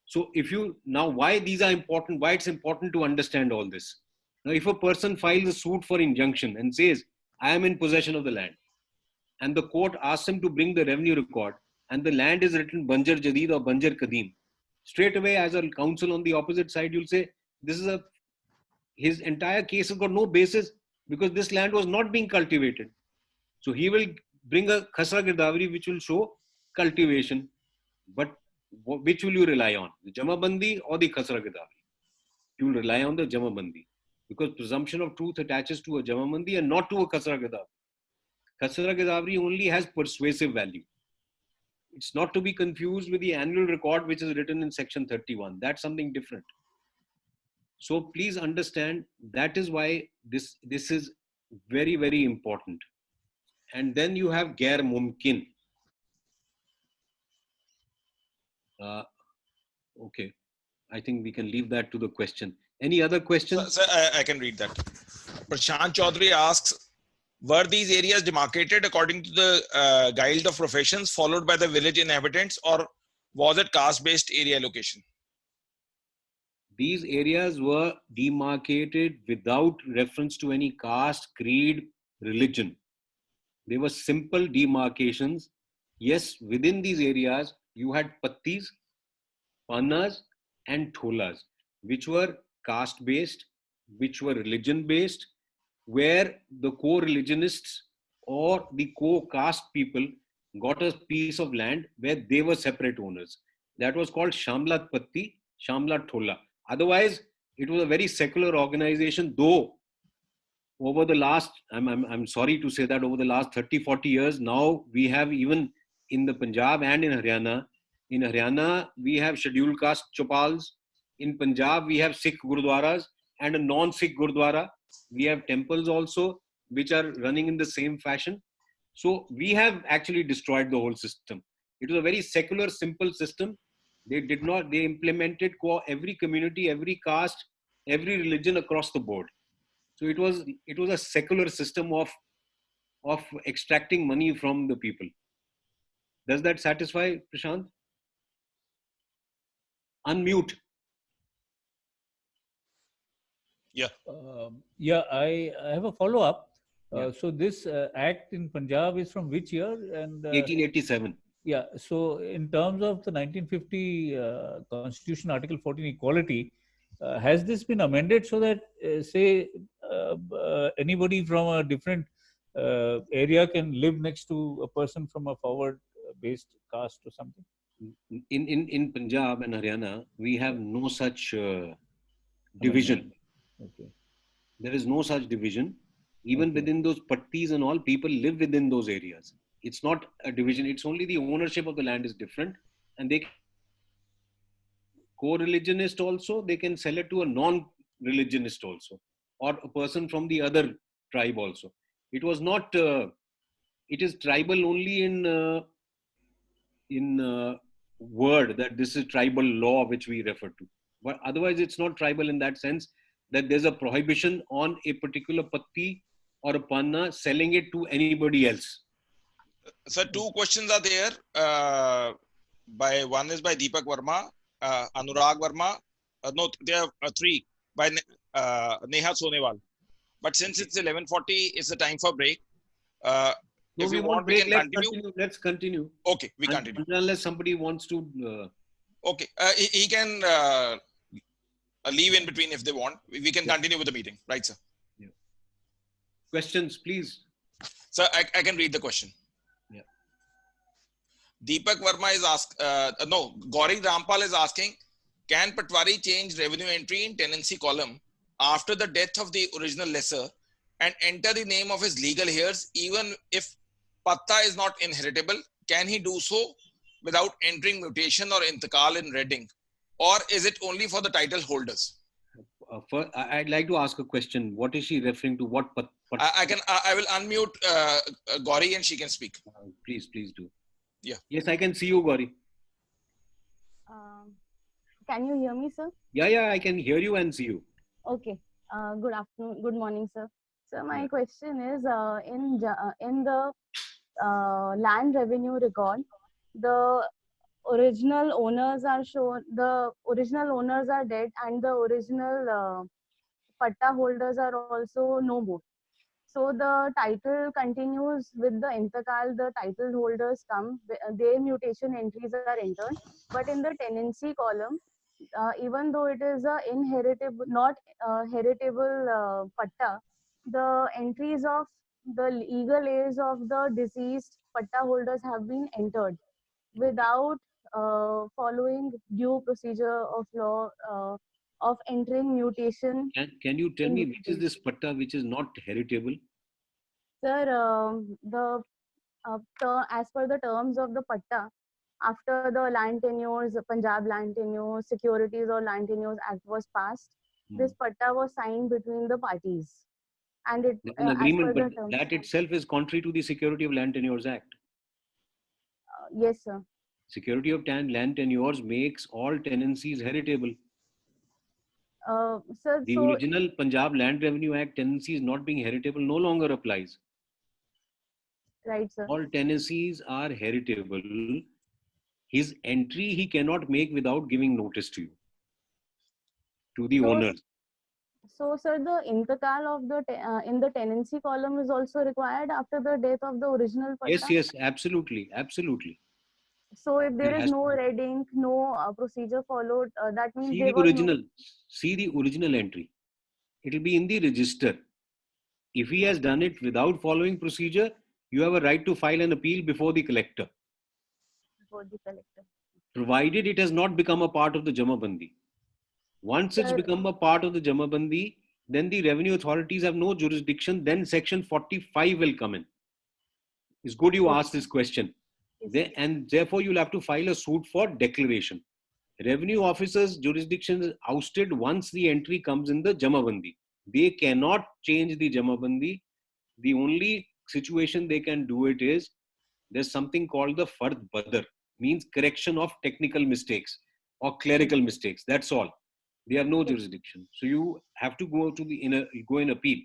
A: So if you, now why these are important, why it's important to understand all this. Now, if a person files a suit for injunction and says, I am in possession of the land, and the court asks him to bring the revenue record, and the land is written Banjar Jadid or Banjar Kadim, straight away as a counsel on the opposite side, you'll say, this is his entire case has got no basis because this land was not being cultivated. So he will bring a Khasra Girdavri which will show cultivation, but which will you rely on, the Jamabandi or the Khasra Girdavri? You will rely on the Jamabandi because presumption of truth attaches to a Jamabandi and not to a Khasra Girdavri. Khasra Girdavri only has persuasive value. It's not to be confused with the annual record which is written in section 31. That's something different. So please understand that is why this is very, very important. And then you have Gair Mumkin. Okay, I think we can leave that to the question. Any other questions?
C: Sir, I can read that. Prashant Chaudhary asks, were these areas demarcated according to the Guild of Professions followed by the village inhabitants, or was it caste-based area allocation?
A: These areas were demarcated without reference to any caste, creed, religion. They were simple demarcations. Yes, within these areas, you had pattis, panas, and tholas, which were caste-based, which were religion-based, where the co-religionists or the co-caste people got a piece of land where they were separate owners. That was called Shamlat Patti, Shamlat Thola. Otherwise, it was a very secular organization, though over the last, I'm sorry to say that over the last 30, 40 years, now we have even in the Punjab and in Haryana, we have scheduled caste chopals. In Punjab, we have Sikh Gurdwaras and a non-Sikh Gurdwara. We have temples also, which are running in the same fashion. So we have actually destroyed the whole system. It was a very secular, simple system. They implemented every community, every caste, every religion across the board. So it was a secular system of extracting money from the people. Does that satisfy, Prashant? Unmute.
B: Yeah, I have a follow-up. So this act in Punjab is from which year? And
A: 1887.
B: Yeah. So in terms of the 1950 Constitution, Article 14, equality, has this been amended so that, say, anybody from a different area can live next to a person from a forward-based caste or something?
A: In Punjab and Haryana, we have no such division.
B: Okay.
A: There is no such division. Even
B: Okay.
A: within those pattis and all, people live within those areas. It's not a division. It's only the ownership of the land is different, and they co-religionist also, they can sell it to a non-religionist also, or a person from the other tribe also. It was not. It is tribal only in word, that this is tribal law which we refer to. But otherwise, it's not tribal in that sense that there's a prohibition on a particular patti or a panna selling it to anybody else.
C: So two questions are there. One is by Deepak Verma, Anurag Verma. No, there are three by Neha Sonewal. But since it's 11:40, it's the time for break. If you want, we can continue.
A: Let's continue.
C: Okay, we continue.
A: Unless somebody wants to.
C: Okay, he can leave in between if they want. We can continue with the meeting, right, sir?
A: Yeah. Questions, please.
C: So I can read the question.
A: Yeah.
C: Deepak Verma is Gauri Rampal is asking, can Patwari change revenue entry in tenancy column after the death of the original lessor and enter the name of his legal heirs even if patta is not inheritable? Can he do so without entering mutation or intikal in reading? Or is it only for the title holders?
A: I'd like to ask a question. What is she referring to? What?
C: I will unmute Gauri and she can speak.
A: Please do.
C: Yeah.
A: Yes, I can see you, Gauri.
H: Can you hear me, sir?
A: Yeah, I can hear you and see you.
H: Okay. Good afternoon. Good morning, sir. So my question is, in the land revenue record, the original owners are shown. The original owners are dead, and the original patta holders are also no more. So the title continues with the intakal. The title holders come, their mutation entries are entered, but in the tenancy column, even though it is a inheritable, not heritable patta, the entries of the legal heirs of the deceased patta holders have been entered without following due procedure of law of entering mutation.
A: Can you tell me which is this patta which is not heritable?
H: Sir, as per the terms of the patta, after the land tenures, Punjab Land Tenure Securities or Land Tenures Act was passed, this patta was signed between the parties. And it
A: an agreement, but that itself is contrary to the Security of Land Tenures Act.
H: Yes, sir.
A: Security of Land Tenures makes all tenancies heritable.
H: Sir,
A: the original Punjab Land Revenue Act tenancies not being heritable no longer applies.
H: Right, sir.
A: All tenancies are heritable. His entry he cannot make without giving notice to you, to the owners.
H: So, sir, the intakal of the in the tenancy column is also required after the death of the original patta?
A: Yes, absolutely.
H: So, if there is no red ink, no procedure followed, that means
A: see the original entry. It will be in the register. If he has done it without following procedure, you have a right to file an appeal before the collector. Provided it has not become a part of the Jamabandi. Once it's become a part of the Jamabandi, then the revenue authorities have no jurisdiction. Then section 45 will come in. It's good you asked this question. And therefore you'll have to file a suit for declaration. Revenue officers' jurisdiction is ousted once the entry comes in the Jamabandi. They cannot change the Jamabandi. The only situation they can do it is, there's something called the Fard Badr, means correction of technical mistakes or clerical mistakes. That's all. They have no jurisdiction. So you have to go to go in appeal.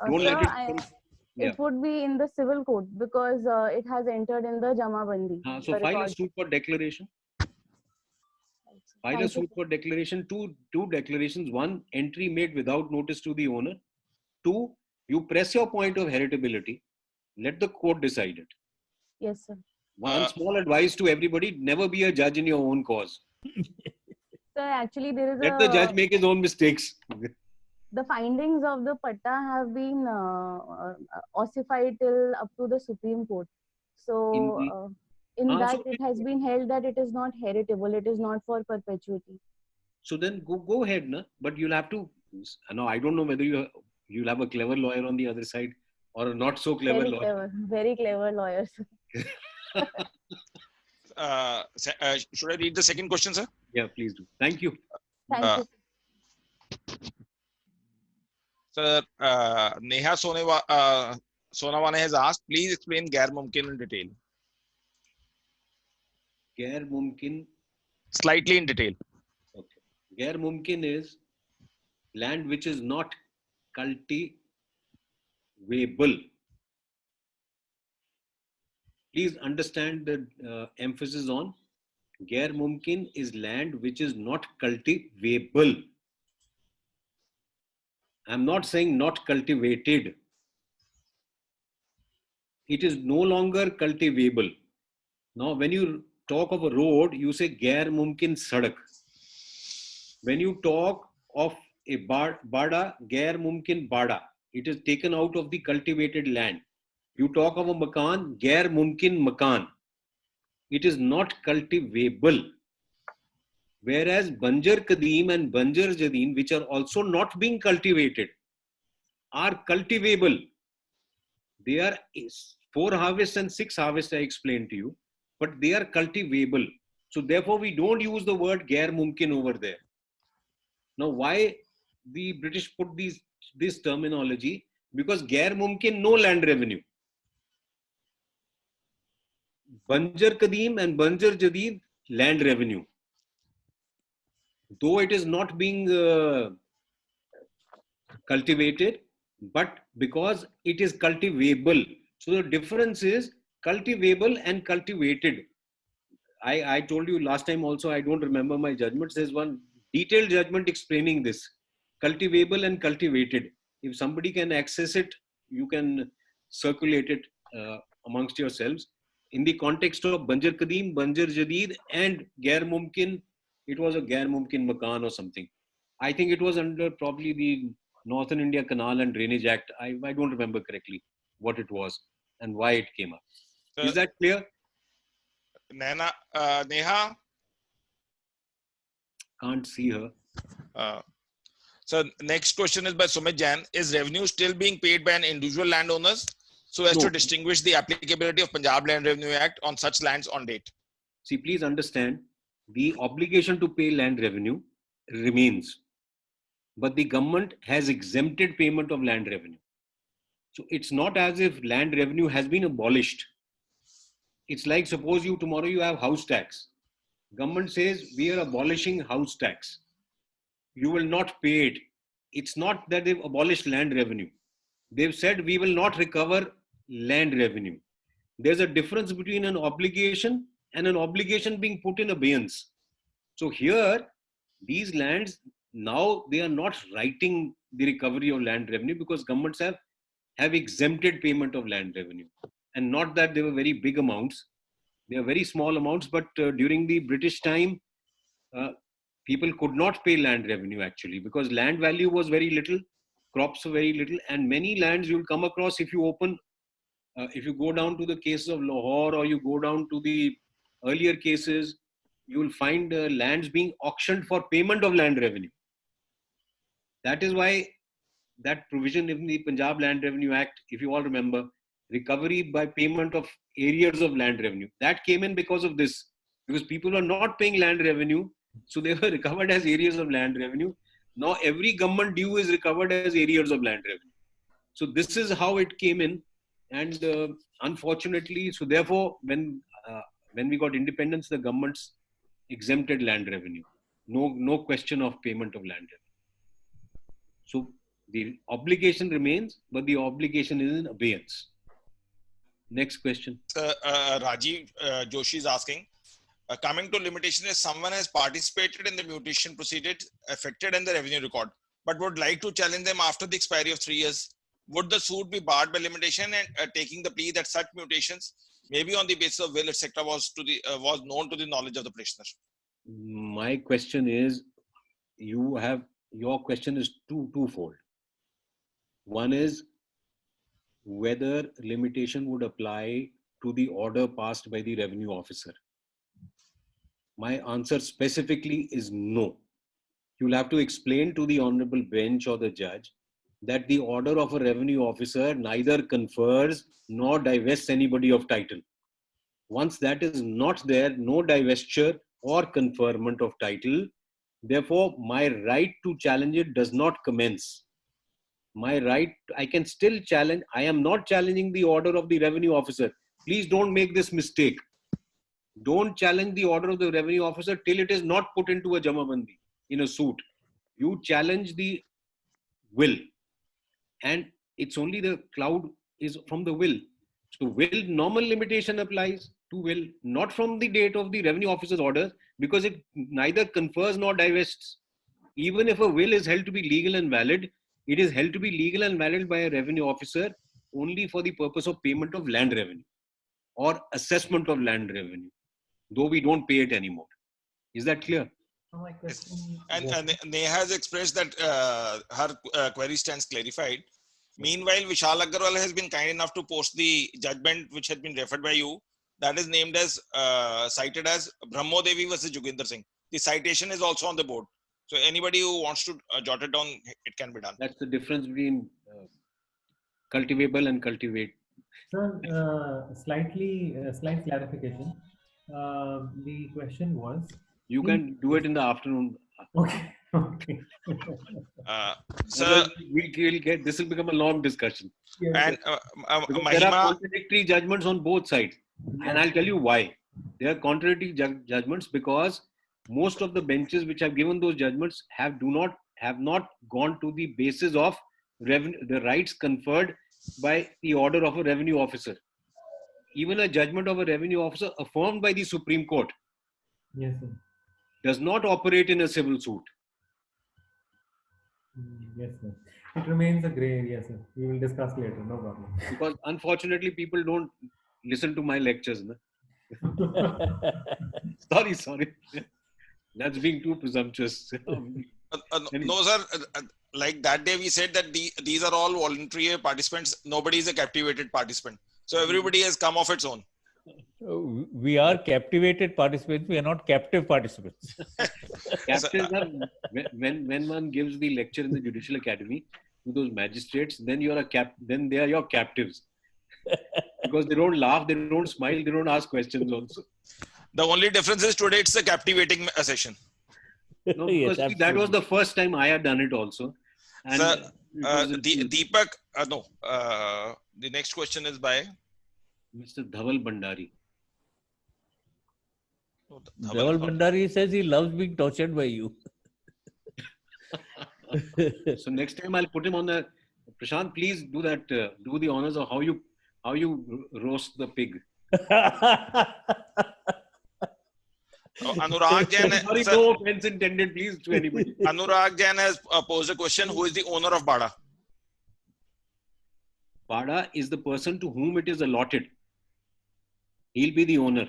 A: Don't let it.
H: It would be in the civil code because it has entered in the Jamabandi.
A: So file a suit for declaration. File a suit for declaration. Two declarations. One, entry made without notice to the owner. Two, You press your point of heritability. Let the court decide it.
H: Yes, sir.
A: One small advice to everybody: never be a judge in your own cause.
H: Sir, actually, there is
A: Let the judge make his own mistakes.
H: the findings of the patta have been ossified till up to the Supreme Court. So, in that it has been held that it is not heritable, it is not for perpetuity.
A: So then go ahead, na? But you'll have to. No, I don't know whether you'll have a clever lawyer on the other side or a not so clever lawyer.
H: Very clever lawyers.
C: Should I read the second question, sir?
A: Yeah, please do. Thank you.
H: Thank you.
C: Sir, Neha Sonawane has asked, please explain Gair Mumkin in detail.
A: Gair Mumkin?
C: Slightly in detail.
A: Okay. Gair Mumkin is land which is not cultivable. Please understand the emphasis on Gair Mumkin is land which is not cultivable. I'm not saying not cultivated. It is no longer cultivable. Now, when you talk of a road, you say Gair Mumkin Sadak. When you talk of a Bada, Gair Mumkin Bada, it is taken out of the cultivated land. You talk of a Makan, Gair Mumkin Makan. It is not cultivable. Whereas Banjar Kadeem and Banjar Jadeen, which are also not being cultivated, are cultivable. They are 4 harvests and 6 harvests, I explained to you, but they are cultivable. So therefore, we don't use the word Gair Mumkin over there. Now, why the British put this terminology? Because Gair Mumkin, no land revenue. Banjar Kadeem and Banjar Jadid, land revenue. Though it is not being cultivated, but because it is cultivable. So the difference is cultivable and cultivated. I told you last time also, I don't remember my judgment. There's one detailed judgment explaining this. Cultivable and cultivated. If somebody can access it, you can circulate it amongst yourselves. In the context of Banjar Kadeem, Banjar Jadid and Gair Mumkin, it was a Gair Mumkin Makan or something. I think it was under probably the Northern India Canal and Drainage Act. I don't remember correctly what it was and why it came up. Is that clear?
C: Neha?
A: Can't see her.
C: So next question is by Sumit Jain. Is revenue still being paid by an individual landowners so as to distinguish the applicability of Punjab Land Revenue Act on such lands on date?
A: See, please understand, the obligation to pay land revenue remains, but the government has exempted payment of land revenue. So it's not as if land revenue has been abolished. It's like, suppose tomorrow you have house tax. Government says we are abolishing house tax. You will not pay it. It's not that they've abolished land revenue. They've said we will not recover land revenue. There's a difference between an obligation and an obligation being put in abeyance. So here, these lands, now they are not writing the recovery of land revenue because governments have exempted payment of land revenue. And not that they were very big amounts. They are very small amounts, but during the British time, people could not pay land revenue actually because land value was very little, crops were very little, and many lands you'll come across if you go down to the cases of Lahore or you go down to the earlier cases, you will find lands being auctioned for payment of land revenue. That is why that provision in the Punjab Land Revenue Act, if you all remember, recovery by payment of areas of land revenue, that came in because of this, because people are not paying land revenue, so they were recovered as areas of land revenue. Now every government due is recovered as areas of land revenue. So this is how it came in, and unfortunately, so therefore, when we got independence, the governments exempted land revenue. No question of payment of land revenue. So the obligation remains, but the obligation is in abeyance. Next question.
C: Rajiv Joshi is asking, coming to limitation, if someone has participated in the mutation proceedings affected in the revenue record, but would like to challenge them after the expiry of 3 years, would the suit be barred by limitation and taking the plea that such mutations, maybe on the basis of will, etc., was known to the knowledge of the prisoner?
A: My question is, your question is twofold. One is whether limitation would apply to the order passed by the revenue officer. My answer specifically is no. You'll have to explain to the honorable bench or the judge that the order of a revenue officer neither confers nor divests anybody of title. Once that is not there, no divestiture or conferment of title. Therefore, my right to challenge it does not commence. My right, I can still challenge. I am not challenging the order of the revenue officer. Please don't make this mistake. Don't challenge the order of the revenue officer till it is not put into a jamabandi in a suit. You challenge the will, and it's only the cloud is from the will. So will normal limitation applies to will, not from the date of the revenue officer's order, because it neither confers nor divests. Even if a will is held to be legal and valid, it is held to be legal and valid by a revenue officer only for the purpose of payment of land revenue or assessment of land revenue, though we don't pay it anymore. Is that clear?
C: And Neha has expressed that her query stands clarified. Meanwhile, Vishal Agarwal has been kind enough to post the judgment which had been referred by you. That is named as, cited as Brahmo Devi versus Joginder Singh. The citation is also on the board. So anybody who wants to jot it down, it can be done.
A: That's the difference between cultivable and cultivate.
D: Sir, slight clarification. The question was.
A: You can do it in the afternoon.
D: Okay. Okay.
C: Sir,
A: we'll get, this will become a long discussion.
D: Yes,
C: and
A: there are contradictory judgments on both sides, and I'll tell you why. There are contradictory judgments because most of the benches which have given those judgments have not gone to the basis of the rights conferred by the order of a revenue officer. Even a judgment of a revenue officer affirmed by the Supreme Court,
D: yes, sir,
A: does not operate in a civil suit.
D: Yes, sir. It remains a gray area, sir. We will discuss later. No problem.
A: Because unfortunately, people don't listen to my lectures. Sorry. That's being too presumptuous.
C: No, sir. Like that day, we said that these are all voluntary participants. Nobody is a captivated participant. So everybody has come off its own.
B: We are captivated participants. We are not captive participants.
A: Captives are, when one gives the lecture in the Judicial Academy to those magistrates, then then they are your captives. Because they don't laugh, they don't smile, they don't ask questions also.
C: The only difference is today it's a captivating session.
A: No, because yes, that was the first time I had done it also. And
C: sir, Deepak, the next question is by
A: Mr. Dhaval Bhandari.
B: Dhaval Bhandari says he loves being tortured by you.
A: So next time I'll put him on the. Prashant, please do that. Do the honors of how you roast the pig.
C: Anurag Jain.
A: Sorry,
C: sir,
A: no offense intended, please, to anybody.
C: Anurag Jain has posed a question: who is the owner of Bada?
A: Bada is the person to whom it is allotted. He'll be the owner.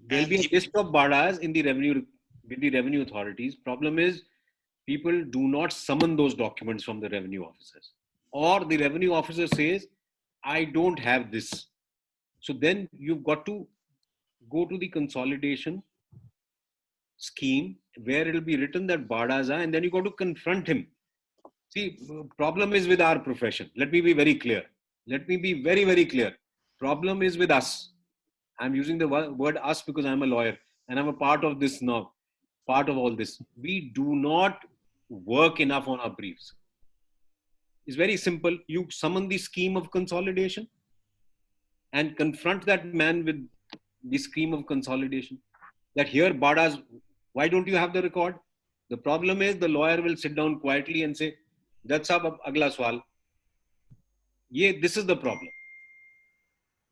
A: There'll be a list of Badas in the revenue authorities. Problem is, people do not summon those documents from the revenue officers, or the revenue officer says, "I don't have this." So then you've got to go to the consolidation scheme where it'll be written that Badas are, and then you got to confront him. See, problem is with our profession. Let me be very clear. Let me be very, very clear. Problem is with us. I'm using the word us because I'm a lawyer and I'm a part of this now, part of all this. We do not work enough on our briefs. It's very simple. You summon the scheme of consolidation and confront that man with the scheme of consolidation. That here, Badas, why don't you have the record? The problem is the lawyer will sit down quietly and say, that's ab agla swal. This is the problem.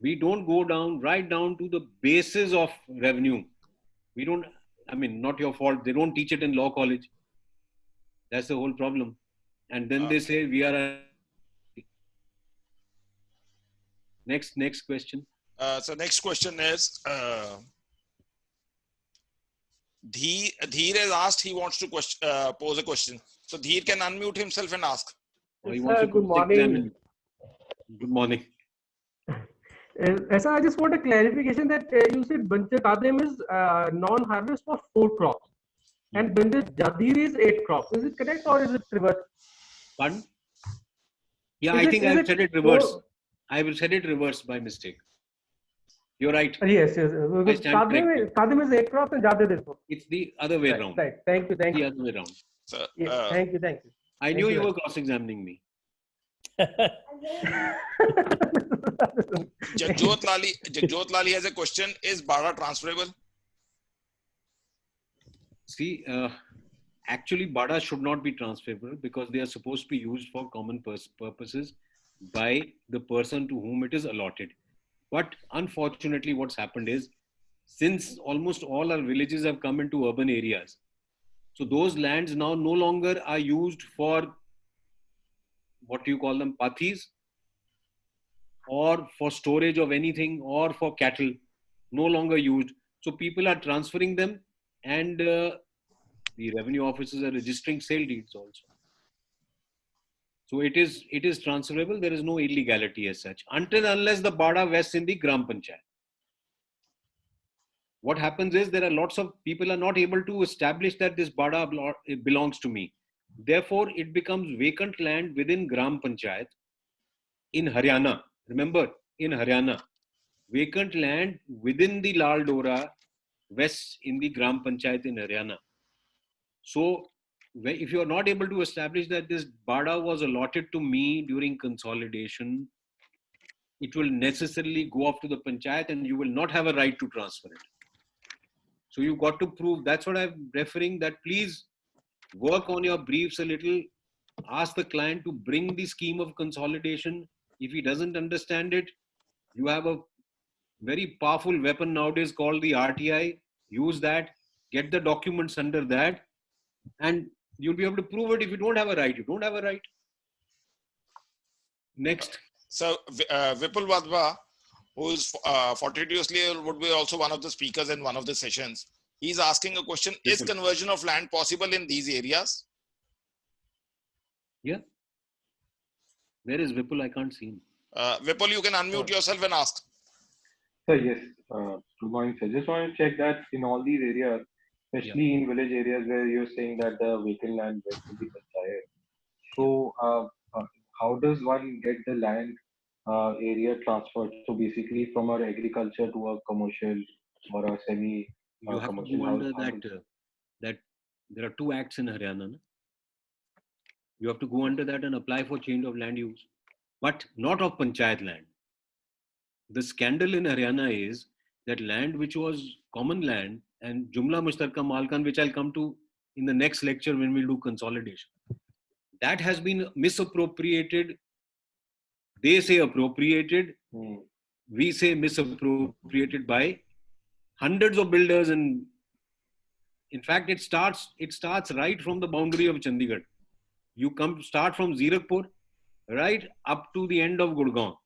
A: We don't go right down to the basis of revenue. We don't, not your fault. They don't teach it in law college. That's the whole problem. and then they say we are. Next question.
C: So next question is Dheer has asked, he wants to pose a question. So Dheer can unmute himself and ask.
A: He wants to
I: good morning.
A: Good morning.
I: Sir, I just want a clarification that you said Bancha Kadem is non-harvest for 4 crops and Bancha Jadir is 8 crops. Is it correct or is it reverse?
A: Pardon? Yeah, I think I've said it reverse. I will said it reverse by mistake. You're right.
I: Yes. Kadem is 8 crops and Jadir is 4.
A: It's the other way around.
I: Right. Thank you.
A: The other way around.
C: So,
I: thank you.
A: I knew you were cross-examining me.
C: Jagjot Lali has a question. Is Bada transferable?
A: See, actually, Bada should not be transferable because they are supposed to be used for common purposes by the person to whom it is allotted. But unfortunately, what's happened is, since almost all our villages have come into urban areas, so those lands now no longer are used for, what do you call them, pathis, or for storage of anything, or for cattle, no longer used. So people are transferring them, and the revenue officers are registering sale deeds also. So it is transferable. There is no illegality as such, unless the Bada vests in the Gram Panchayat. What happens is there are lots of people are not able to establish that this Bada belongs to me. Therefore, it becomes vacant land within Gram Panchayat in Haryana. Remember, in Haryana, vacant land within the Lal Dora vests in the Gram Panchayat in Haryana. So, if you are not able to establish that this Bada was allotted to me during consolidation, it will necessarily go off to the Panchayat and you will not have a right to transfer it. So you've got to prove, that's what I'm referring, that please work on your briefs a little, ask the client to bring the scheme of consolidation. If he doesn't understand it, you have a very powerful weapon nowadays called the RTI. Use that, get the documents under that, and you'll be able to prove it. If you don't have a right, you don't have a right. Next.
C: So Vipul Wadhwa, who is fortuitously would be also one of the speakers in one of the sessions, he's asking a question: is conversion of land possible in these areas?
A: Yeah. Where is Vipul? I can't see him.
C: Vipul, you can unmute yourself and ask.
J: Sir, yes. Good morning, sir. Just want to check that in all these areas, especially in village areas where you're saying that the vacant land will be panchayat. So, how does one get the land area transferred? So basically, from our agriculture to a commercial or a semi.
A: You have to go under that there are 2 acts in Haryana. No? You have to go under that and apply for change of land use, but not of panchayat land. The scandal in Haryana is that land which was common land and Jumla Mushtarka Malkan, which I'll come to in the next lecture when we do consolidation, that has been misappropriated. They say appropriated, we say misappropriated by hundreds of builders, and in fact it starts right from the boundary of Chandigarh. You start from Zirakpur right up to the end of Gurgaon,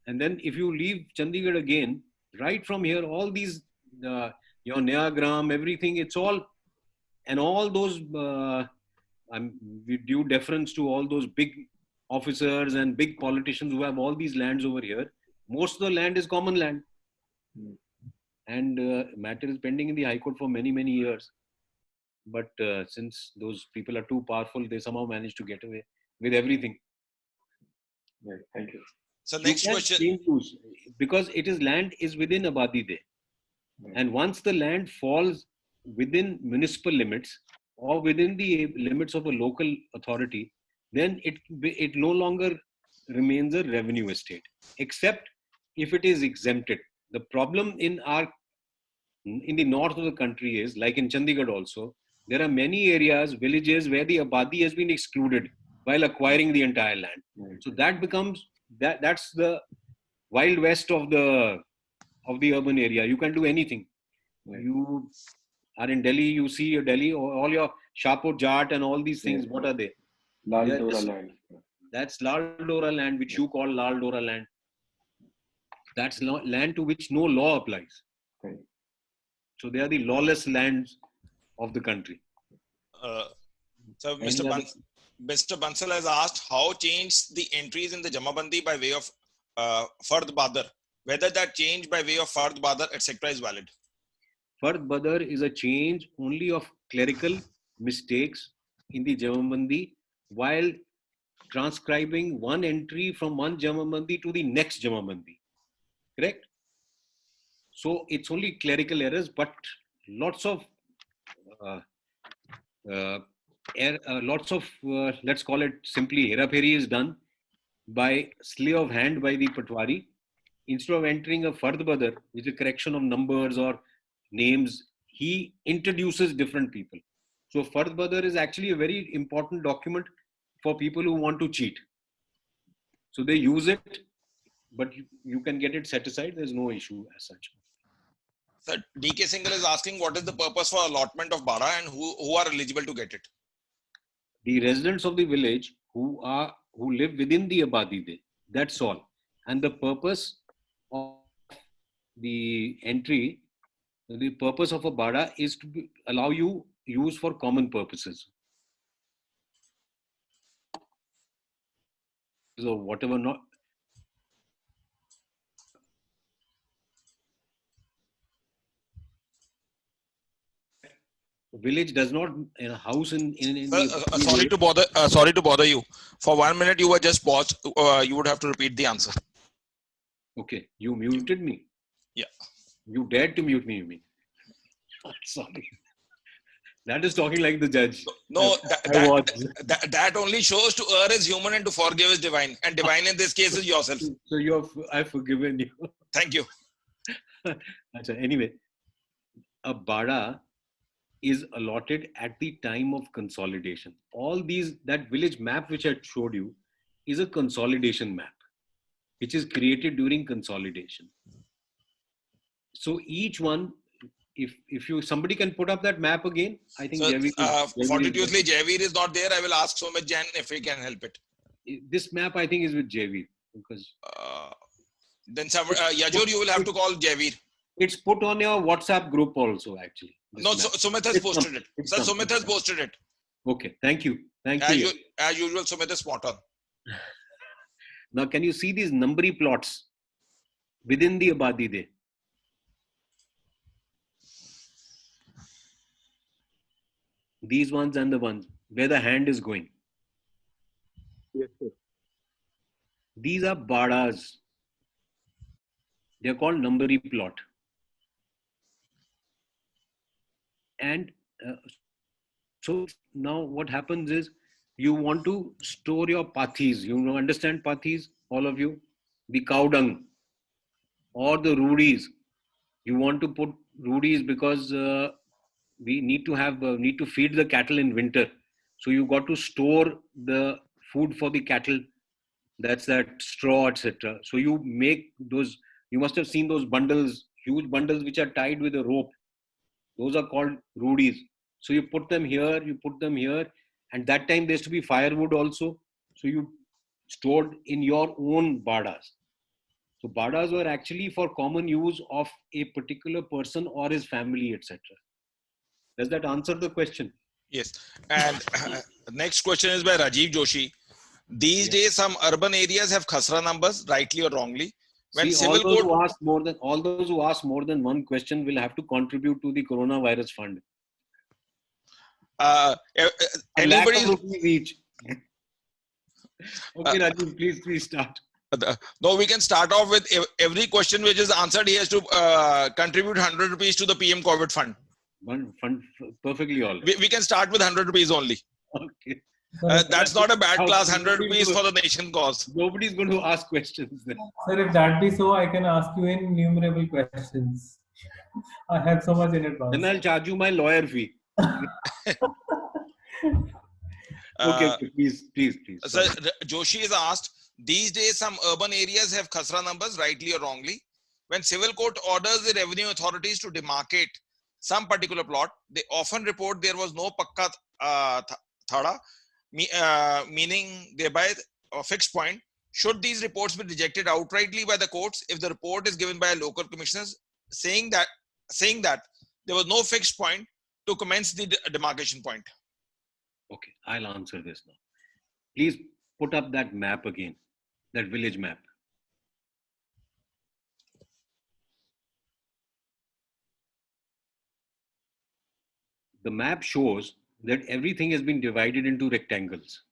A: and then if you leave Chandigarh again, right from here, all these your Neagram, everything, it's all, and all those we due deference to all those big officers and big politicians who have all these lands over here. Most of the land is common land. And matter is pending in the High Court for many years. But since those people are too powerful, they somehow managed to get away with everything.
J: Right. Thank you.
C: So next question.
A: Because land is within Abadi Day. And once the land falls within municipal limits or within the limits of a local authority, then it no longer remains a revenue estate, except if it is exempted. The problem in the north of the country is, like in Chandigarh also, there are many areas, villages where the Abadi has been excluded while acquiring the entire land. So that becomes, that's the Wild West of the urban area. You can do anything. You are in Delhi, you see your Delhi, all your Shahpur Jat and all these things, what are they?
J: Lal
A: Yeah,
J: Dora land.
A: that's Lal Dora land, which you call Lal Dora land. That's land to which no law applies.
J: Okay.
A: So they are the lawless lands of the country.
C: So
A: Any other-
C: Mr. Bansal has asked how changed the entries in the Jamabandi by way of Fard Badar. Whether that change by way of Fard Badar, etc. is valid.
A: Fard Badar is a change only of clerical mistakes in the Jamabandi while transcribing one entry from one Jamabandi to the next Jamabandi. Correct? So it's only clerical errors, but lots of let's call it simply heraperi is done by sleight of hand by the Patwari. Instead of entering a Fard Badar, which is a correction of numbers or names, he introduces different people. So Fard Badar is actually a very important document for people who want to cheat. So they use it, but you can get it set aside. There's no issue as such.
C: Sir, DK Singhal is asking what is the purpose for allotment of Bada and who are eligible to get it?
A: The residents of the village who live within the Abadi, that's all. And the purpose of the entry, the purpose of a Bada is to allow you use for common purposes. So whatever not. Village does not house in
C: sorry to bother you. For 1 minute you were just paused. You would have to repeat the answer.
A: Okay, you muted me.
C: Yeah.
A: You dared to mute me, you mean? Sorry. That is talking like the judge.
C: No, that only shows to err is human and to forgive is divine. And divine in this case is yourself.
A: So I've forgiven you.
C: Thank you.
A: Anyway, a Bada is allotted at the time of consolidation. All these, that village map which I showed you is a consolidation map, which is created during consolidation. So each one, if somebody can put up that map again, I think.
C: Fortuitously, Javeer is not there. I will ask Sumit Jain if he can help it.
A: This map I think is with Javeer because.
C: Then Yajur, you will have to call Javeer.
A: It's put on your WhatsApp group also, actually.
C: No, Sumit has posted it. Sir, Sumit has posted it.
A: Okay, thank you.
C: As usual, Sumit is spot on.
A: Now, can you see these numbering plots within the Abadi Day? These ones and the ones where the hand is going.
J: Yes, sir.
A: These are Badas. They are called numbering plot. And so now what happens is you want to store your pathis. You understand pathis, all of you? The cow dung or the rudis. You want to put rudis because we need to feed the cattle in winter. So you got to store the food for the cattle. That's that straw, etc. So you make those. You must have seen those bundles, huge bundles which are tied with a rope. Those are called rudis. So you put them here, and that time there used to be firewood also. So you stored in your own badas. So badas were actually for common use of a particular person or his family, etc. Does that answer the question?
C: Yes. And next question is by Rajiv Joshi. These days, some urban areas have khasra numbers, rightly or wrongly.
A: When all those who ask more than one question will have to contribute to the coronavirus fund.
C: Anybody
A: each. Okay, Rajiv, please start.
C: No, we can start off with every question which is answered. He has to contribute 100 rupees to the PM COVID fund.
A: One fund, perfectly all right.
C: We can start with 100 rupees only.
A: Okay.
C: That's not a bad class. 100 rupees for the nation cause.
A: Nobody's going to ask questions then.
D: Sir, if that be so, I can ask you innumerable questions. I have so much in advance.
A: Then I'll charge you my lawyer fee. Okay, please.
C: Sir, Joshi is asked, these days some urban areas have khasra numbers, rightly or wrongly. When civil court orders the revenue authorities to demarcate some particular plot, they often report there was no pakka thada, meaning thereby a fixed point. Should these reports be rejected outrightly by the courts if the report is given by a local commissioner saying that there was no fixed point to commence the demarcation point?
A: Okay, I'll answer this now. Please put up that map again, that village map. The map shows that everything has been divided into rectangles.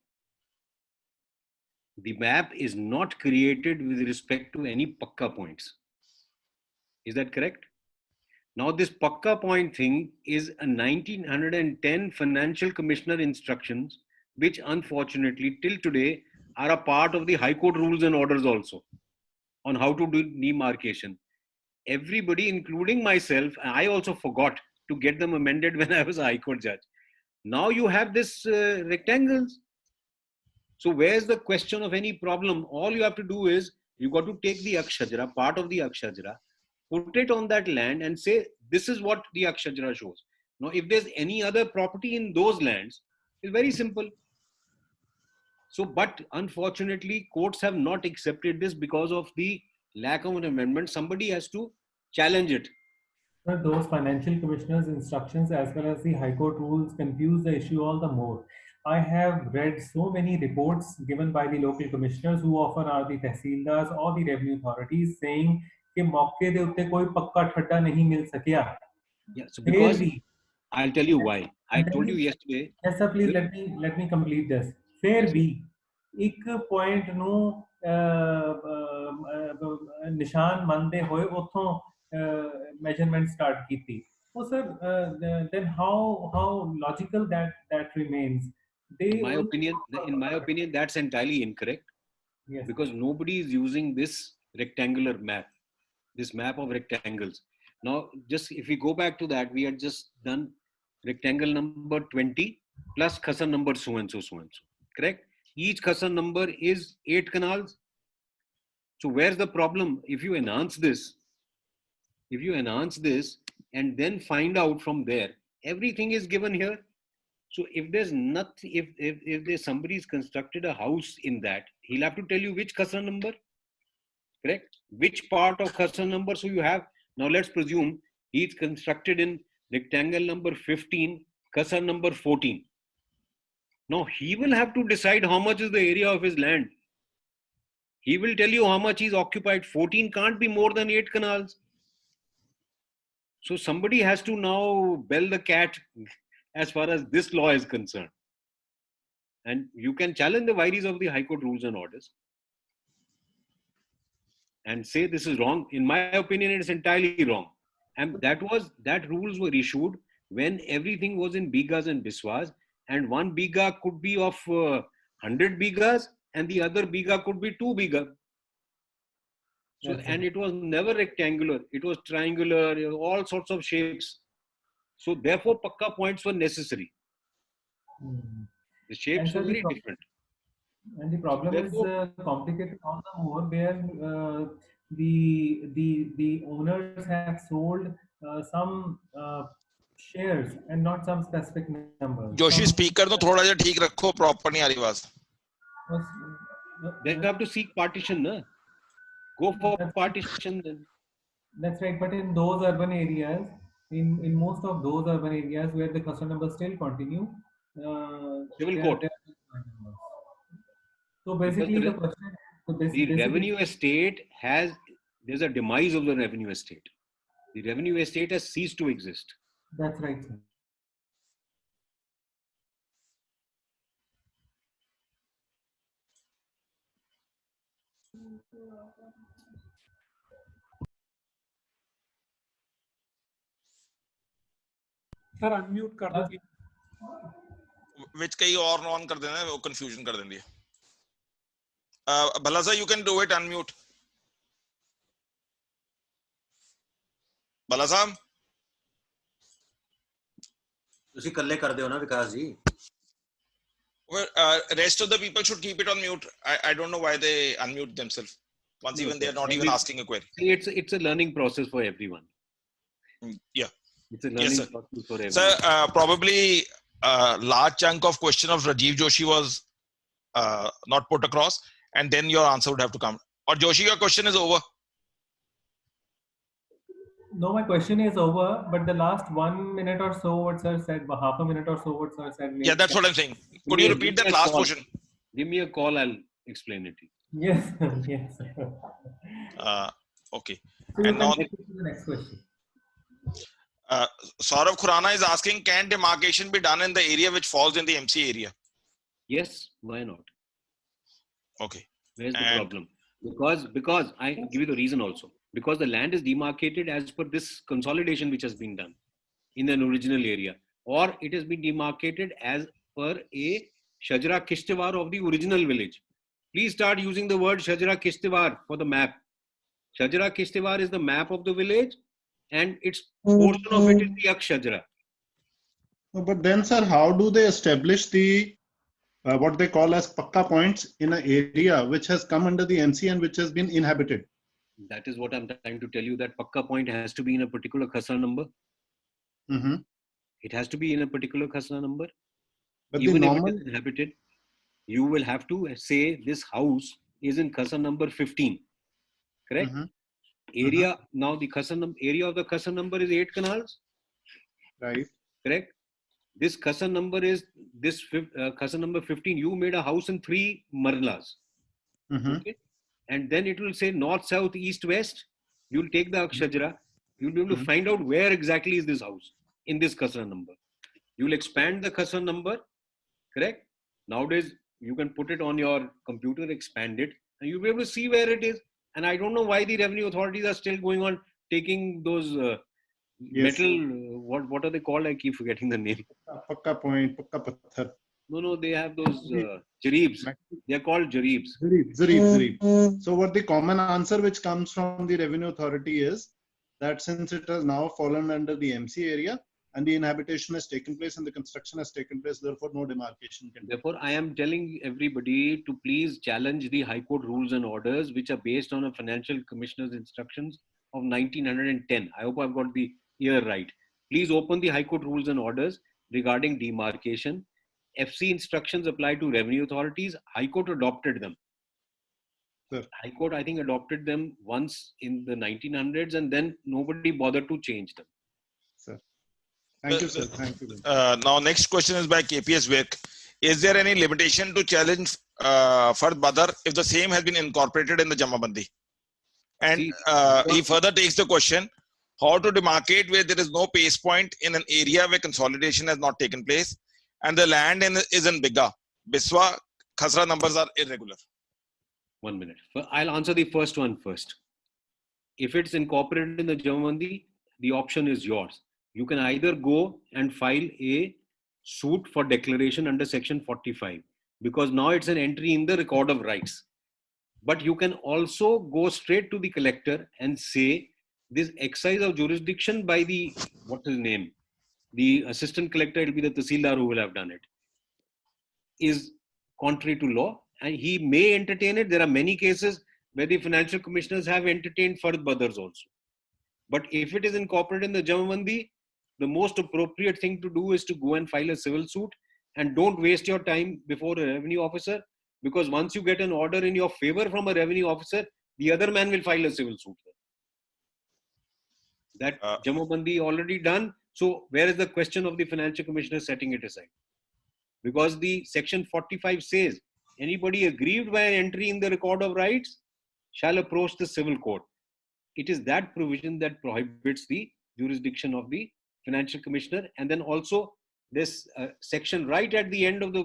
A: The map is not created with respect to any pakka points. Is that correct? Now this pakka point thing is a 1910 Financial Commissioner instructions, which unfortunately till today are a part of the High Court rules and orders also on how to do demarcation. Everybody, including myself, I also forgot to get them amended when I was a High Court judge. Now you have this rectangles. So where's the question of any problem? All you have to do is you got to take the Akshajara, part of the Akshajara, put it on that land and say, this is what the Akshajara shows. Now, if there's any other property in those lands, it's very simple. So, but unfortunately, courts have not accepted this because of the lack of an amendment. Somebody has to challenge it.
D: Sir, those financial commissioners' instructions as well as the High Court rules confuse the issue all the more. I have read so many reports given by the local commissioners, who often are the tehsildars or the revenue authorities, saying कि मौके दे उत्ते कोई पक्का ठड्डा नहीं मिल सकिया.
A: Yeah, so because I'll tell you why. I told you yesterday.
D: Yes, sir. Please let me complete this. Fair B. एक point ਨੂੰ ਨਿਸ਼ਾਨ ਮੰਨਦੇ ਹੋਏ ਉੱਥੋਂ measurement start ਕੀਤੀ. Oh, sir. Then how logical that remains?
A: In my opinion, that's entirely incorrect. Yes. Because nobody is using this rectangular map, this map of rectangles. Now, just if we go back to that, we had just done rectangle number 20 plus khasar number so and so, correct? Each khasar number is 8 canals. So where's the problem? If you enhance this and then find out from there, everything is given here. So if there's nothing, if there's somebody's constructed a house in that, he'll have to tell you which khasar number, correct? Which part of khasar number. So you have, now let's presume he's constructed in rectangle number 15, khasar number 14. Now he will have to decide how much is the area of his land. He will tell you how much he's occupied. 14 can't be more than 8 canals. So somebody has to now bell the cat as far as this law is concerned. And you can challenge the vires of the High Court rules and orders and say this is wrong. In my opinion, it's entirely wrong. And that rules were issued when everything was in bighas and biswas, and one bigha could be of 100 bighas and the other bigha could be 2 bigha. So, and it was never rectangular, it was triangular, all sorts of shapes. So therefore, pakka points were necessary. The shapes were very different.
D: And the problem is complicated on the more where the owners have sold some shares and not some specific numbers.
C: Joshi, speaker no thoda ja theek rakho, proper nahi aa rahi awaaz.
A: Then you have to seek partition, na? Go for partition then.
D: That's right, but in those urban areas, in most of those urban areas where the khasar numbers still continue,
A: civil court.
D: So basically the question,
A: the revenue estate there's a demise of the revenue estate. The revenue estate has ceased to exist.
D: That's right, sir.
K: Sir, unmute कर दो.
C: Which कई और on कर देना है, वो confusion कर देंगे. Balaza, you can do it, unmute. Balaza?
E: ਤੁਸੀਂ ਇਕੱਲੇ ਕਰ ਦਿਓ ਨਾ ਵਿਕਾਸ ਜੀ.
C: Well, rest of the people should keep it on mute. I don't know why they unmute themselves. Once even they are not even asking a query.
A: It's a learning process for everyone.
C: Yeah.
A: It's a learning process for everyone.
C: Sir, probably a large chunk of question of Rajiv Joshi was not put across, and then your answer would have to come. Or Joshi, your question is over.
D: No, my question is over, but the last 1 minute or so, what sir said, half a minute or so, what sir said.
C: Yeah, that's what I'm saying. Could you repeat that last question?
A: Give me a call, I'll explain it to you.
D: Yes, yes.
C: Okay.
D: So
C: and now
D: take it to the next question.
C: Saurav Khurana is asking, can demarcation be done in the area which falls in the MC area?
A: Yes, why not?
C: Okay.
A: Where's the problem? Because I give you the reason also. Because the land is demarcated as per this consolidation which has been done in an original area, or it has been demarcated as per a Shajara Kishtewar of the original village. Please start using the word Shajara Kishtewar for the map. Shajara Kishtewar is the map of the village, and its portion of it is the Akshajara.
L: No, but then, sir, how do they establish the what they call as Pakka points in an area which has come under the MC and which has been inhabited?
A: That is what I'm trying to tell you, that Pakka point has to be in a particular Khasra number.
L: Mm-hmm.
A: It has to be in a particular Khasra number.
L: But
A: even if it is inhabited, you will have to say this house is in Khasra number 15. Correct?
L: Mm-hmm.
A: Area, now the Khasra area of the Khasra number is 8 canals.
L: Right.
A: Correct? This Khasra number is this Khasra number 15. You made a house in 3 marlas.
L: Mm-hmm.
A: Okay? And then it will say north, south, east, west. You'll take the Akshajara. You'll be able to find out where exactly is this house in this Khasra number. You'll expand the Khasra number. Correct? Nowadays, you can put it on your computer, expand it, and you'll be able to see where it is. And I don't know why the revenue authorities are still going on taking those metal, what are they called? I keep forgetting the name.
L: Pakka point, Pakka Patthar.
A: No, they have those jareebs. They are called jareebs.
L: Jareeb. So what the common answer which comes from the revenue authority is that since it has now fallen under the MC area and the inhabitation has taken place and the construction has taken place, therefore no demarcation can.
A: Therefore, I am telling everybody to please challenge the High Court rules and orders which are based on a Financial Commissioner's instructions of 1910. I hope I've got the year right. Please open the High Court rules and orders regarding demarcation. FC instructions apply to revenue authorities. High Court adopted them.
L: Sir.
A: High Court, I think, adopted them once in the 1900s, and then nobody bothered to change them.
L: Sir. Thank you, sir. Thank you.
C: Now, next question is by KPS Vik. Is there any limitation to challenge Fard Badar if the same has been incorporated in the Jamabandi? And he further takes the question, how to demarcate where there is no pace point in an area where consolidation has not taken place and the land is in Bigha. Biswa, Khasra numbers are irregular.
A: 1 minute. I'll answer the first one first. If it's incorporated in the Jamabandi, the option is yours. You can either go and file a suit for declaration under section 45 because now it's an entry in the record of rights. But you can also go straight to the collector and say this exercise of jurisdiction by the, what's his name? The assistant collector, it will be the Tahsildar who will have done it, is contrary to law, and he may entertain it. There are many cases where the financial commissioners have entertained Fard Badars also. But if it is incorporated in the Jamabandi, the most appropriate thing to do is to go and file a civil suit, and don't waste your time before a revenue officer, because once you get an order in your favor from a revenue officer, the other man will file a civil suit. That Jamabandi already done. So where is the question of the financial commissioner setting it aside? Because the section 45 says anybody aggrieved by an entry in the record of rights shall approach the civil court. It is that provision that prohibits the jurisdiction of the financial commissioner. And then also this section right at the end of the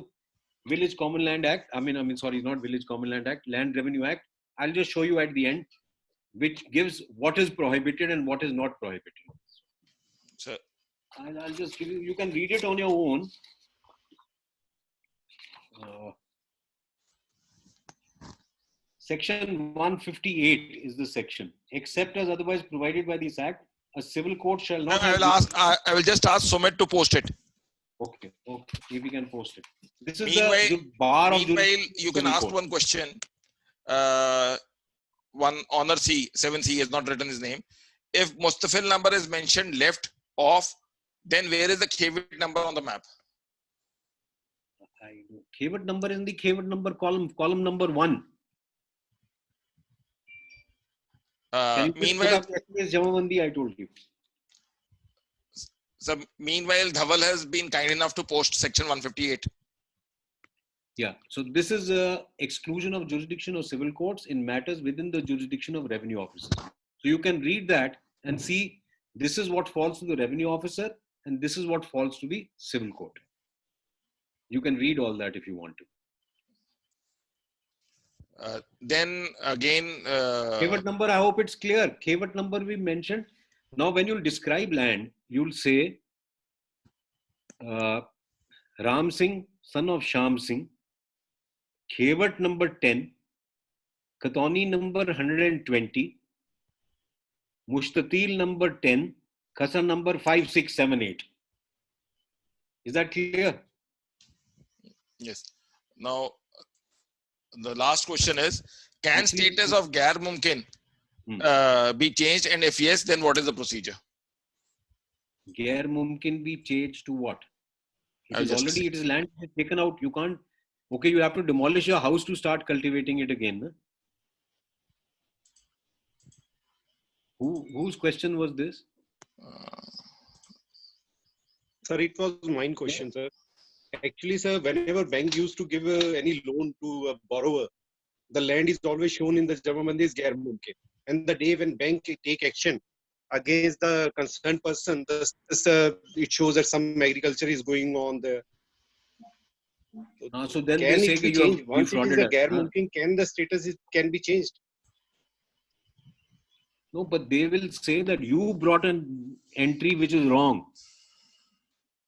A: Village Common Land Act, sorry, not Village Common Land Act, Land Revenue Act. I'll just show you at the end, which gives what is prohibited and what is not prohibited.
C: Sir.
A: And I'll just give you, you can read it on your own. Section 158 is the section. Except as otherwise provided by this Act, a civil court shall not.
C: I will just ask Sumit to post it.
A: Okay. If we can post it. This is the bar of.
C: Meanwhile, you can ask one question. One Honor C, 7C has not written his name. If Mustafil number is mentioned left off, then where is the Khevit number on the map?
A: Keyword number is in the keyword number column number 1.
C: Meanwhile,
A: Jamabandi, I told you.
C: So meanwhile, Dhaval has been kind enough to post section 158.
A: Yeah. So this is exclusion of jurisdiction of civil courts in matters within the jurisdiction of revenue officers. So you can read that and see this is what falls to the revenue officer and this is what falls to the civil court. You can read all that if you want to.
C: Then again,
A: keyword number, I hope it's clear. Keyword number we mentioned. Now, when you'll describe land, you'll say Ram Singh, son of Sham Singh, keyword number 10, Katoni number 120, Mushtatil number 10, Khasa number 5, 6, 7, 8. Is that clear?
C: Yes. Now, the last question is, can status of Gair Mumkin be changed? And if yes, then what is the procedure?
A: Gair Mumkin be changed to what? It is already, it is land taken out. You can't, okay, you have to demolish your house to start cultivating it again. Na? Whose question was this?
E: Sir, it was mine question, sir. Actually, sir, whenever bank used to give any loan to a borrower, the land is always shown in the Jamabandi as Gair Mumkin. And the day when bank take action against the concerned person, it shows that some agriculture is going on there.
A: So then
E: can
A: they
E: it
A: say
E: be changed? Once it is a Gair Mumkin, can the status can be changed?
A: No, but they will say that you brought an entry which is wrong.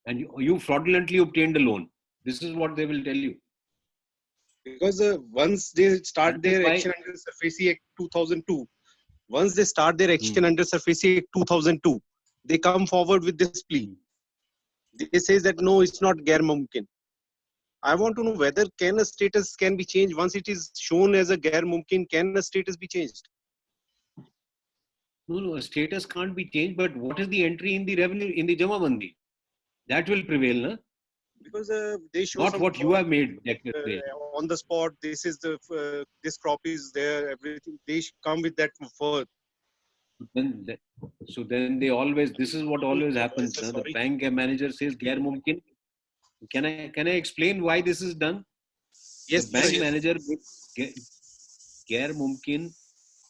A: And you fraudulently obtained a loan. This is what they will tell you.
E: Because once they start their action under SARFAESI Act 2002, once they start their action under SARFAESI Act 2002, they come forward with this plea. They say that no, it's not Gair Mumkin. I want to know whether can a status can be changed once it is shown as a Gair Mumkin. Can the status be changed?
A: No, a status can't be changed. But what is the entry in the revenue in the Jamabandi? That will prevail, na?
E: Because they show
A: not what you have made
E: on the spot. This is the this crop is there. Everything they come with that for.
A: So then they always. This is what always happens. The bank manager says Gair Mumkin. Can I explain why this is done?
E: Yes.
A: The bank manager Gair Mumkin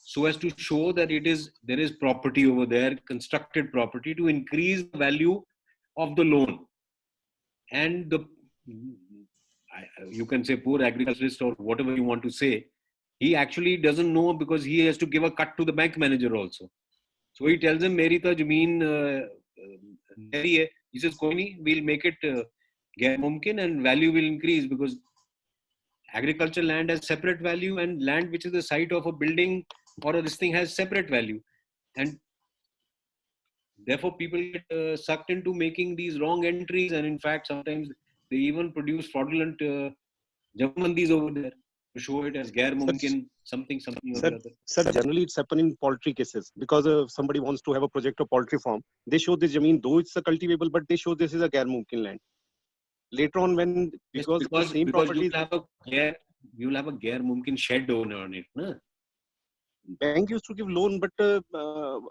A: so as to show that there is property over there, constructed property to increase the value of the loan. And you can say poor agriculturist or whatever you want to say, he actually doesn't know because he has to give a cut to the bank manager also. So he tells him, Meri ta zameen meri hai. He says, koi nahi, we'll make it Gair Mumkin and value will increase because agricultural land has separate value and land which is the site of a building or this thing has separate value. And therefore, people get sucked into making these wrong entries, and in fact, sometimes they even produce fraudulent Jamabandis over there to show it as Gair Mumkin, something or the other.
E: Sir, generally it's happened in poultry cases because somebody wants to have a project of poultry farm. They show this Jameen, though it's a cultivable, but they show this is a Gair Mumkin land. Later on, when because the same property,
A: you'll have a Gair Mumkin shed owner on it, na?
E: Bank used to give loan, but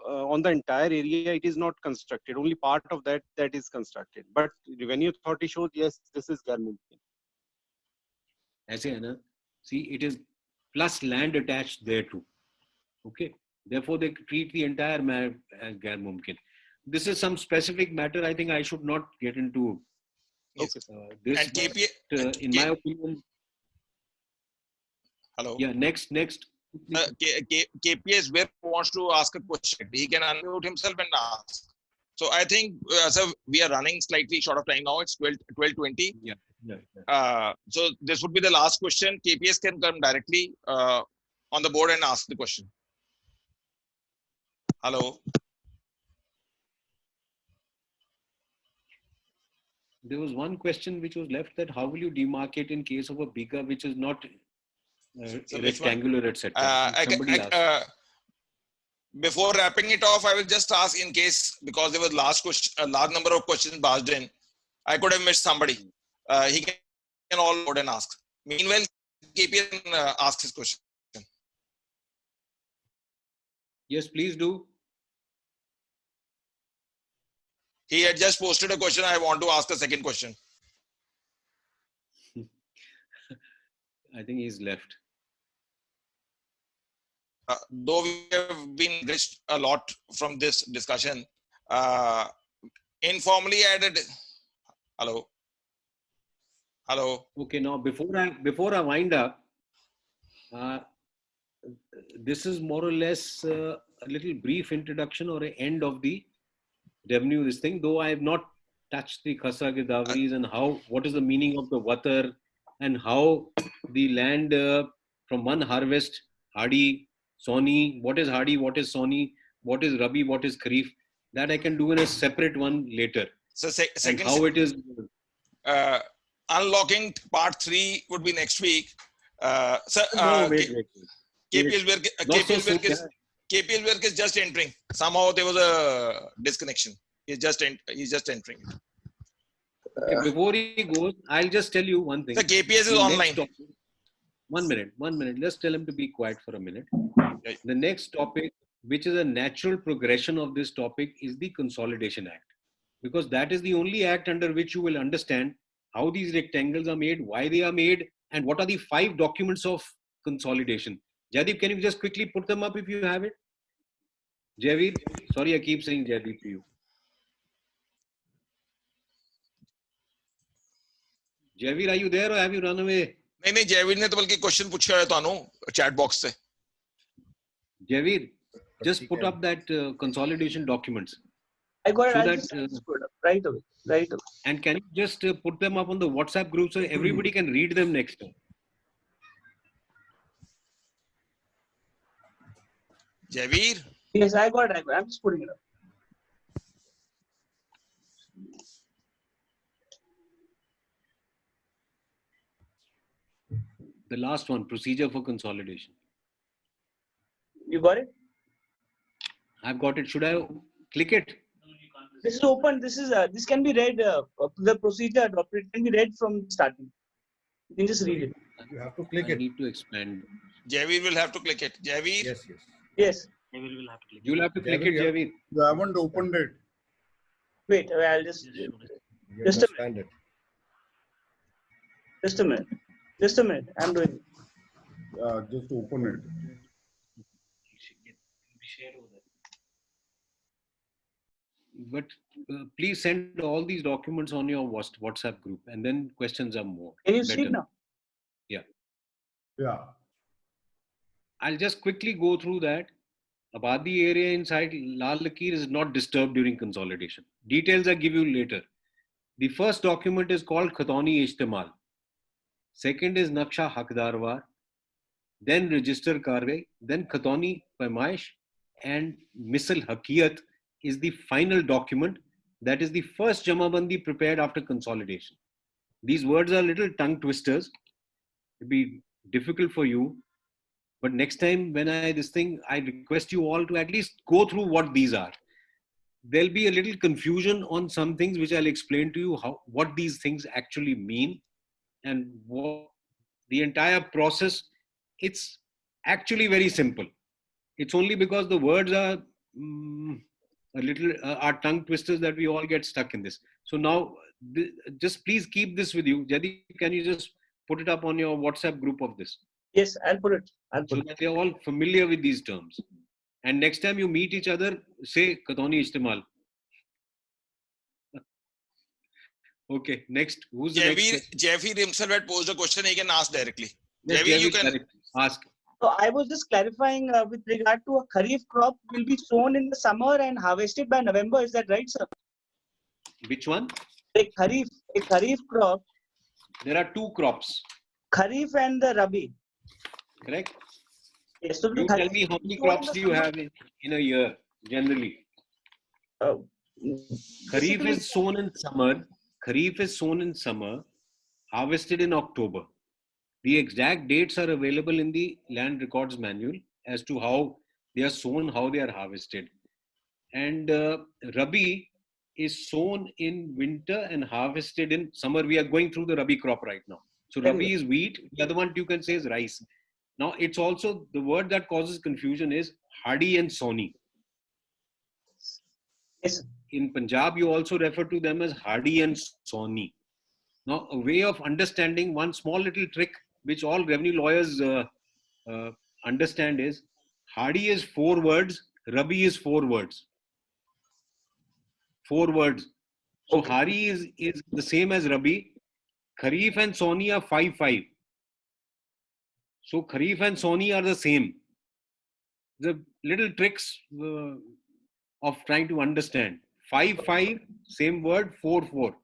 E: on the entire area it is not constructed. Only part of that is constructed. But Revenue Authority showed yes, this is Gair Mumkin.
A: Aise hai na? See, it is plus land attached there too. Okay. Therefore, they treat the entire as Gair Mumkin. This is some specific matter. I think I should not get into
C: this.
A: And
C: KPA,
A: in my opinion.
C: Hello.
A: Yeah. Next.
C: KPS where wants to ask a question. He can unmute himself and ask. So I think so we are running slightly short of time now. It's 12:20.
A: Yeah.
C: So this would be the last question. KPS can come directly on the board and ask the question. Hello.
A: There was one question which was left, that how will you demarcate in case of a bigger which is not rectangular, etc.
C: Before wrapping it off, I will just ask in case, because there was a large number of questions barged in. I could have missed somebody. He can can all load and ask. Meanwhile, KP can ask his question.
A: Yes, please do.
C: He had just posted a question. I want to ask a second question.
A: I think he's left.
C: Though we have been enriched a lot from this discussion, informally added. Hello.
A: Okay, now before I wind up, this is more or less a little brief introduction or an end of the revenue this thing. Though I have not touched the Khasra Gidavaris and what is the meaning of the Watar and how the land from one harvest, Hadi, Soni, what is Hadi, what is Soni, what is Rabi, what is Kharif, that I can do in a separate one later.
C: So second,
A: how it is.
C: Unlocking part 3 would be next week. Sir,
A: wait.
C: KPL work is just entering. Somehow there was a disconnection. He's just entering.
A: Okay, before he goes, I'll just tell you one thing.
C: The KPS is online.
A: 1 minute. Let's tell him to be quiet for a minute. The next topic, which is a natural progression of this topic, is the Consolidation Act. Because that is the only act under which you will understand how these rectangles are made, why they are made, and what are the 5 documents of consolidation. Jaideep, can you just quickly put them up if you have it? Jaiveer, sorry, I keep saying Jaideep to you. Jaiveer, are you there or have you run away?
C: नहीं Jaiveer ने तो बल्कि question पूछा है तानु chat box से.
A: Jaiveer, just put up that consolidation documents.
G: I got
A: so
G: it.
A: That,
G: right away.
A: And can you just put them up on the WhatsApp group so everybody can read them next time?
C: Jaiveer?
G: Yes, I got it. I'm just putting it up.
A: The last one, procedure for consolidation.
G: You got it?
A: I've got it. Should I click it?
G: This is open. This can be read. The procedure adopted can be read from starting. You can just read it.
L: You have to click
A: it. I need to expand.
C: Jaiveer will have to click it. Jaiveer?
G: Yes.
A: Jaiveer will have to click it. You'll have to click it, Jaiveer.
L: You haven't opened it.
G: Wait, I'll just a minute. Just a minute. I'm doing it.
L: Just open it.
A: But please send all these documents on your WhatsApp group, and then questions are more.
G: Can you see it now?
L: Yeah.
A: I'll just quickly go through that. Abadi area inside Lal Lakir is not disturbed during consolidation. Details I give you later. The first document is called Khatoni Ijtimal. Second is Naksha Hakdarwar. Then Register Karway. Then Khatoni Paimaish. And Misal Hakiyat is the final document. That is the first Jamabandi prepared after consolidation. These words are little tongue twisters. It'll be difficult for you. But next time when I request you all to at least go through what these are. There'll be a little confusion on some things which I'll explain to you what these things actually mean and what the entire process. It's actually very simple. It's only because the words are are tongue twisters that we all get stuck in this. So now just please keep this with you. Jaideep, can you just put it up on your WhatsApp group of this?
G: Yes, I'll put it.
A: So that they're all familiar with these terms. And next time you meet each other, say Khatoni Ijtimal. Okay, next. Who's the next?
C: Jaiveer himself had posed a question. He can ask directly.
A: Yes,
C: Jaiveer, you can
A: ask.
G: So I was just clarifying with regard to a Kharif crop will be sown in the summer and harvested by November. Is that right, sir?
A: Which one?
G: A Kharif crop.
A: There are 2 crops.
G: Kharif and the Rabi.
A: Correct.
G: Yes, so
A: you tell me how many crops do you have in a year generally? Kharif is sown in summer. Kharif is sown in summer, harvested in October. The exact dates are available in the land records manual as to how they are sown, how they are harvested. And Rabi is sown in winter and harvested in summer. We are going through the Rabi crop right now. So Rabi is wheat. The other one you can say is rice. Now it's also the word that causes confusion is Hadi and Soni.
G: Yes.
A: In Punjab, you also refer to them as Hadi and Soni. Now, a way of understanding one small little trick which all revenue lawyers understand is Hadi is 4 words, Rabi is 4 words. 4 words. So
C: Okay.
A: Hari is the same as Rabi. Kharif and Soni are 5-5. So Kharif and Soni are the same. The little tricks of trying to understand. 5-5, same word, 4-4.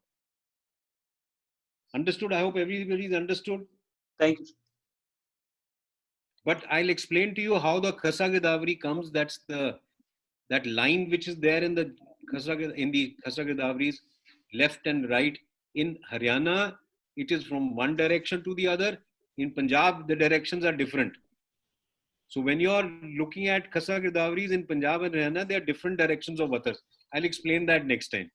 A: Understood? I hope everybody's understood.
G: Thank you.
A: But I'll explain to you how the Khasa Godavari comes. That's that line which is there in the Khasa Godavari's left and right. In Haryana, it is from one direction to the other. In Punjab, the directions are different. So when you are looking at Khasa Godavari's in Punjab and Haryana, there are different directions of others. I'll explain that next time.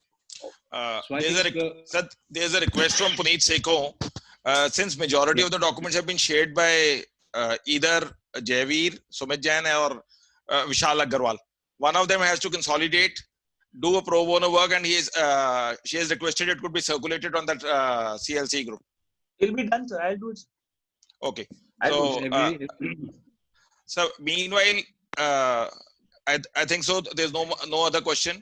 C: There's a request from Puneet Seko. Since majority of the documents have been shared by either Javeer, Sumit Jain or Vishal Agarwal, one of them has to consolidate, do a pro bono work, and she has requested it could be circulated on that CLC group.
G: It'll be done, sir. I'll do it.
C: Okay.
A: So,
C: so meanwhile, I think so. There's no other question.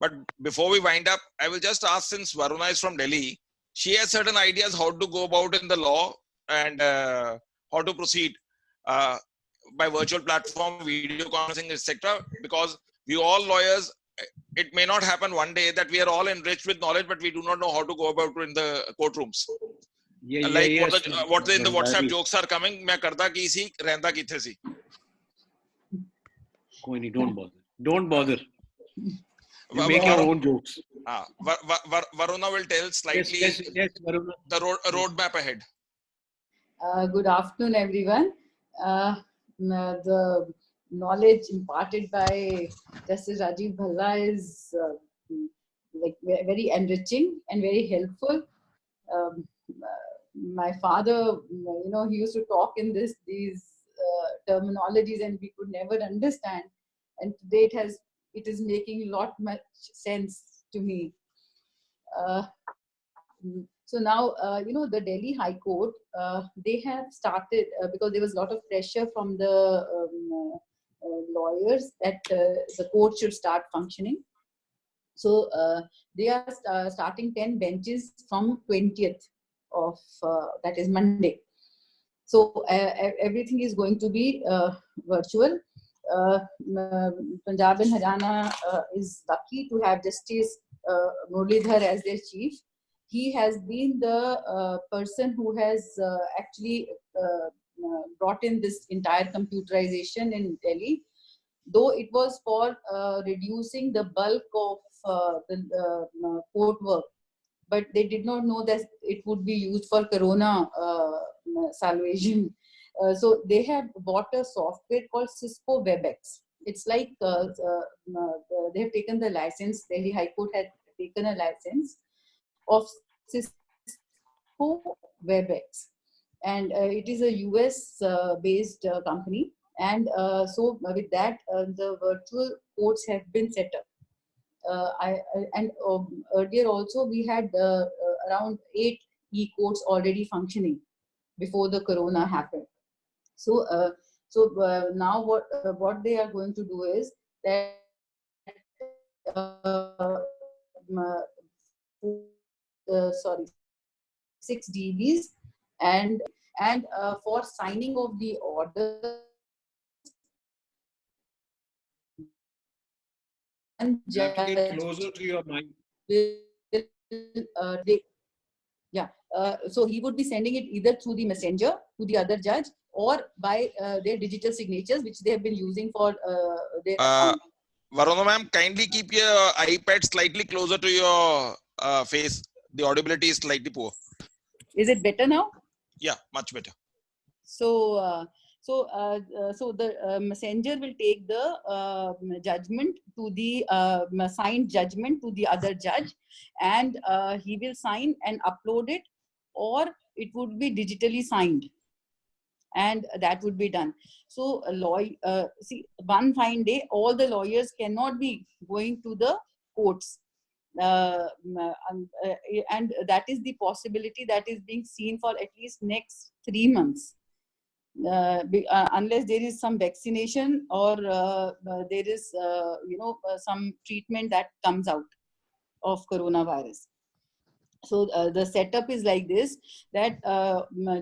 C: But before we wind up, I will just ask, since Varuna is from Delhi, she has certain ideas how to go about in the law and how to proceed by virtual platform, video conferencing, etc. Because we all lawyers, it may not happen one day that we are all enriched with knowledge, but we do not know how to go about it in the courtrooms. What in the WhatsApp jokes are coming, मैं करता की सी, रहता किथे सी.
A: Don't bother. Don't bother. You make your own jokes.
C: Varuna will tell slightly
A: yes, Varuna.
C: The roadmap ahead.
M: Good afternoon, everyone. The knowledge imparted by Justice Rajiv Bhalla is like very enriching and very helpful. My father, he used to talk in these terminologies, and we could never understand. And today it is making much sense to me. So now, the Delhi High Court, they have started, because there was a lot of pressure from the lawyers that the court should start functioning. So they are starting 10 benches from 20th of, that is Monday. So everything is going to be virtual. Punjab and Haryana is lucky to have Justice Muralidhar as their chief. He has been the person who has actually brought in this entire computerization in Delhi, though it was for reducing the bulk of the court work. But they did not know that it would be used for corona salvation. So they have bought a software called Cisco WebEx. It's like they have taken the license. Delhi High Court had taken a license of Cisco WebEx, and it is a US based company. And so with that, the virtual courts have been set up. Earlier also we had around 8 e-courts already functioning before the corona happened. So now what they are going to do is that 6 DBs and for signing of the order and
A: you have to get closer to your mic.
M: So he would be sending it either through the messenger to the other judge or by their digital signatures, which they have been using for their
C: Varuna ma'am, kindly keep your iPad slightly closer to your face. The audibility is slightly poor.
M: Is it better now?
C: Yeah, much better.
M: So the messenger will take the judgment to the signed judgment to the other judge, and he will sign and upload it, or it would be digitally signed, and that would be done. So see, one fine day, all the lawyers cannot be going to the courts. And that is the possibility that is being seen for at least next 3 months. Unless there is some vaccination or there is some treatment that comes out of coronavirus. So the setup is like this, that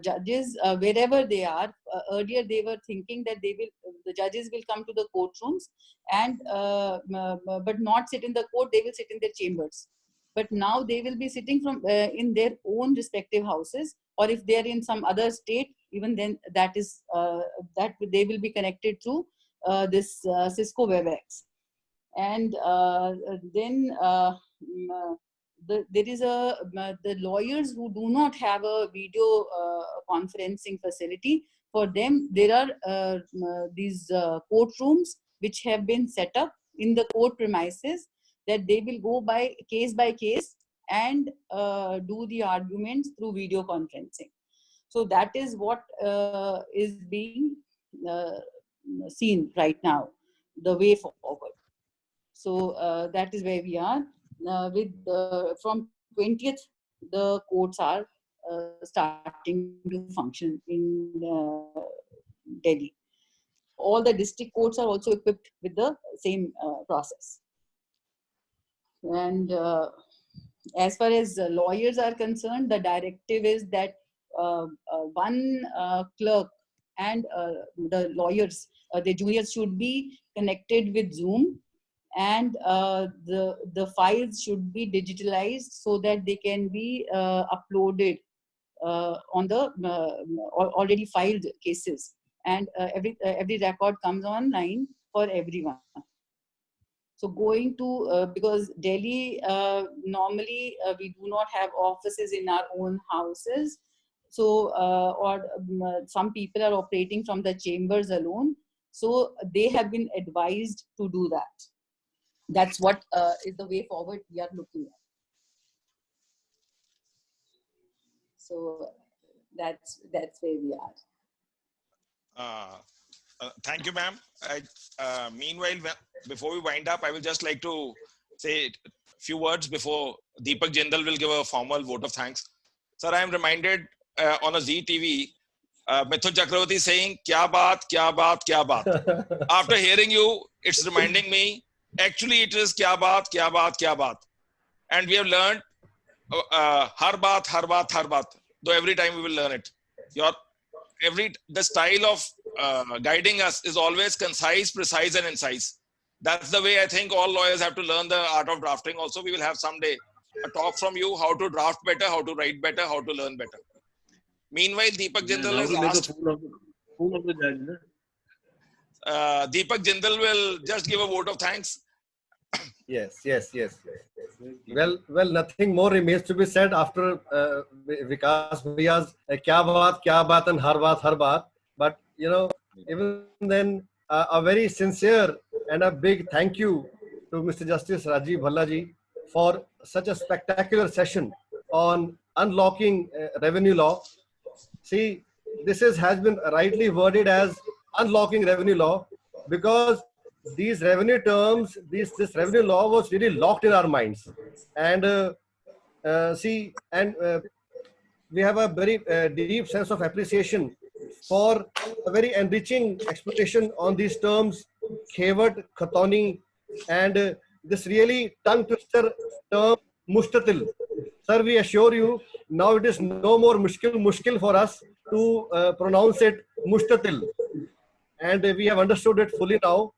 M: judges, wherever they are, earlier they were thinking that the judges will come to the courtrooms and but not sit in the court, they will sit in their chambers. But now they will be sitting from in their own respective houses, or if they are in some other state, even then that they will be connected through this Cisco WebEx. And then there is the lawyers who do not have a video conferencing facility. For them, there are these courtrooms which have been set up in the court premises, that they will go by case and do the arguments through video conferencing. So that is what is being seen right now, the way forward. So that is where we are. From 20th, the courts are starting to function in Delhi. All the district courts are also equipped with the same process. And as far as lawyers are concerned, the directive is that one clerk and the lawyers, the juniors, should be connected with Zoom, and the files should be digitalized so that they can be uploaded on the already filed cases, and every record comes online for everyone. So going to, because Delhi, normally we do not have offices in our own houses. So, some people are operating from the chambers alone. So they have been advised to do that. That's what is the way forward we are looking at. So that's where we are.
C: Thank you, ma'am. Meanwhile, before we wind up, I will just like to say a few words before Deepak Jindal will give a formal vote of thanks. Sir, I am reminded on a Zee TV, Mithun Chakravarti saying, "Kya baat, kya baat, kya baat." After hearing you, it's reminding me, actually it is "Kya baat, kya baat, kya baat." And we have learned har baat, har baat, har baat. Though every time we will learn it. The style of guiding us is always concise, precise, and incise. That's the way I think all lawyers have to learn the art of drafting. Also, we will have someday a talk from you, how to draft better, how to write better, how to learn better. Meanwhile, Deepak Jindal has asked. Deepak Jindal will just give a vote of thanks.
N: Yes. Well, nothing more remains to be said after Vikas Bhaiya's kya baat and har baat. But, even then, a very sincere and a big thank you to Mr. Justice Rajiv Bhalla ji for such a spectacular session on unlocking revenue law. See, this has been rightly worded as unlocking revenue law, because these revenue terms, this revenue law was really locked in our minds. And we have a very deep sense of appreciation for a very enriching explanation on these terms, Khewat, Khatoni, and this really tongue twister term, mushtatil. Sir, we assure you, now it is no more mushkil for us to pronounce it mushtatil. And we have understood it fully now.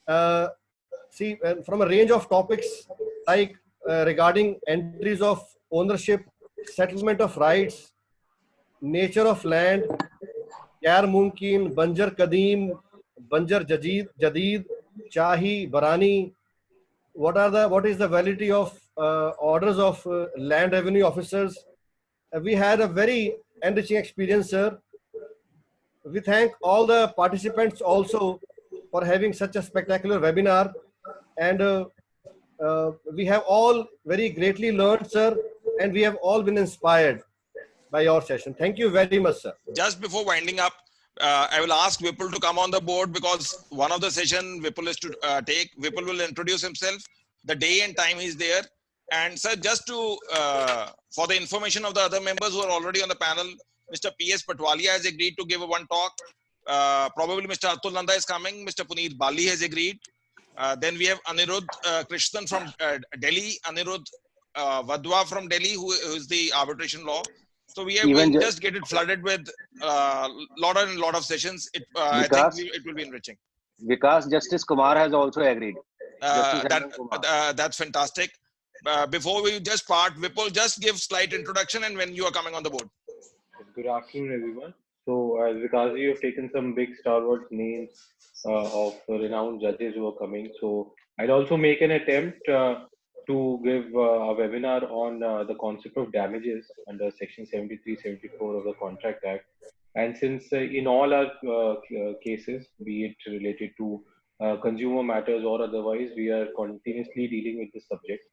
N: From a range of topics like regarding entries of ownership, settlement of rights, nature of land, Yaar Mumkin, Banjar Kadeem, Banjar Jadid, Chahi, Barani. What is the validity of orders of land revenue officers? We had a very enriching experience, sir. We thank all the participants also for having such a spectacular webinar, and we have all very greatly learned, sir, and we have all been inspired. by your session. Thank you very much, sir.
C: Just before winding up, I will ask Vipul to come on the board because one of the session Vipul is to take. Vipul will introduce himself, the day and time he's there. And sir, just to, for the information of the other members who are already on the panel, Mr. P.S. Patwalia has agreed to give one talk. Probably Mr. Atul Nanda is coming. Mr. Puneet Bali has agreed. Then we have Anirudh Krishnan from Delhi, Anirudh Vadwa from Delhi, who is the arbitration law. So we will just get it flooded with lot of sessions. I think it will be enriching.
O: Vikas, Justice Kumar has also agreed.
C: That's fantastic. Before we just part, Vipul, just give slight introduction and when you are coming on the board.
J: Good afternoon, everyone. So, as Vikas, you have taken some big stalwart names of renowned judges who are coming. So, I'll also make an attempt to give a webinar on the concept of damages under Section 73, 74 of the Contract Act. And since in all our cases, be it related to consumer matters or otherwise, we are continuously dealing with this subject.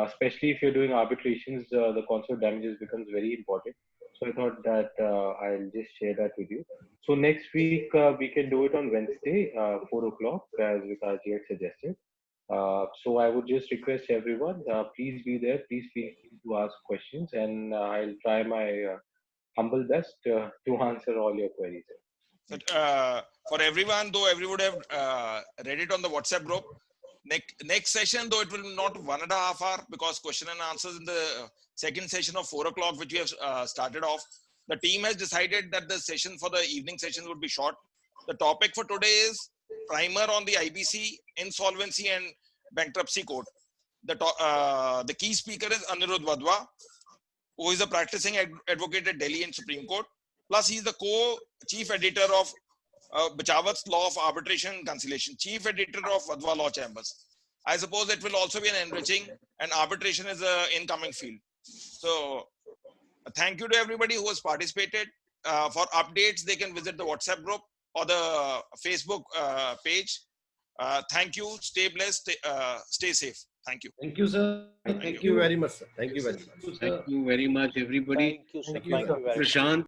J: Especially if you're doing arbitrations, the concept of damages becomes very important. So I thought that I'll just share that with you. So next week, we can do it on Wednesday, 4 o'clock, as Vikas had suggested. So I would just request everyone, please be there, please feel free to ask questions, and I'll try my humble best to answer all your queries.
C: But, for everyone, though everyone have read it on the WhatsApp group, next session, though it will not 1.5 hours because question and answers in the second session of 4 o'clock, which we have started off. The team has decided that the session for the evening sessions would be short. The topic for today is primer on the IBC, insolvency and bankruptcy code. The key speaker is Anirudh Vadwa, who is a practicing advocate at Delhi and Supreme Court. Plus, he is the co-chief editor of Bachawat's Law of Arbitration and Conciliation, chief editor of Vadwa Law Chambers. I suppose it will also be an enriching, and arbitration is an incoming field. So, thank you to everybody who has participated. For updates, they can visit the WhatsApp group or the Facebook page. Thank you. Stay blessed. Stay safe. Thank you.
N: Thank you, sir. Thank you very much, sir. Thank you very much.
A: Thank you very much, everybody.
F: Thank you, sir.
A: Prashant,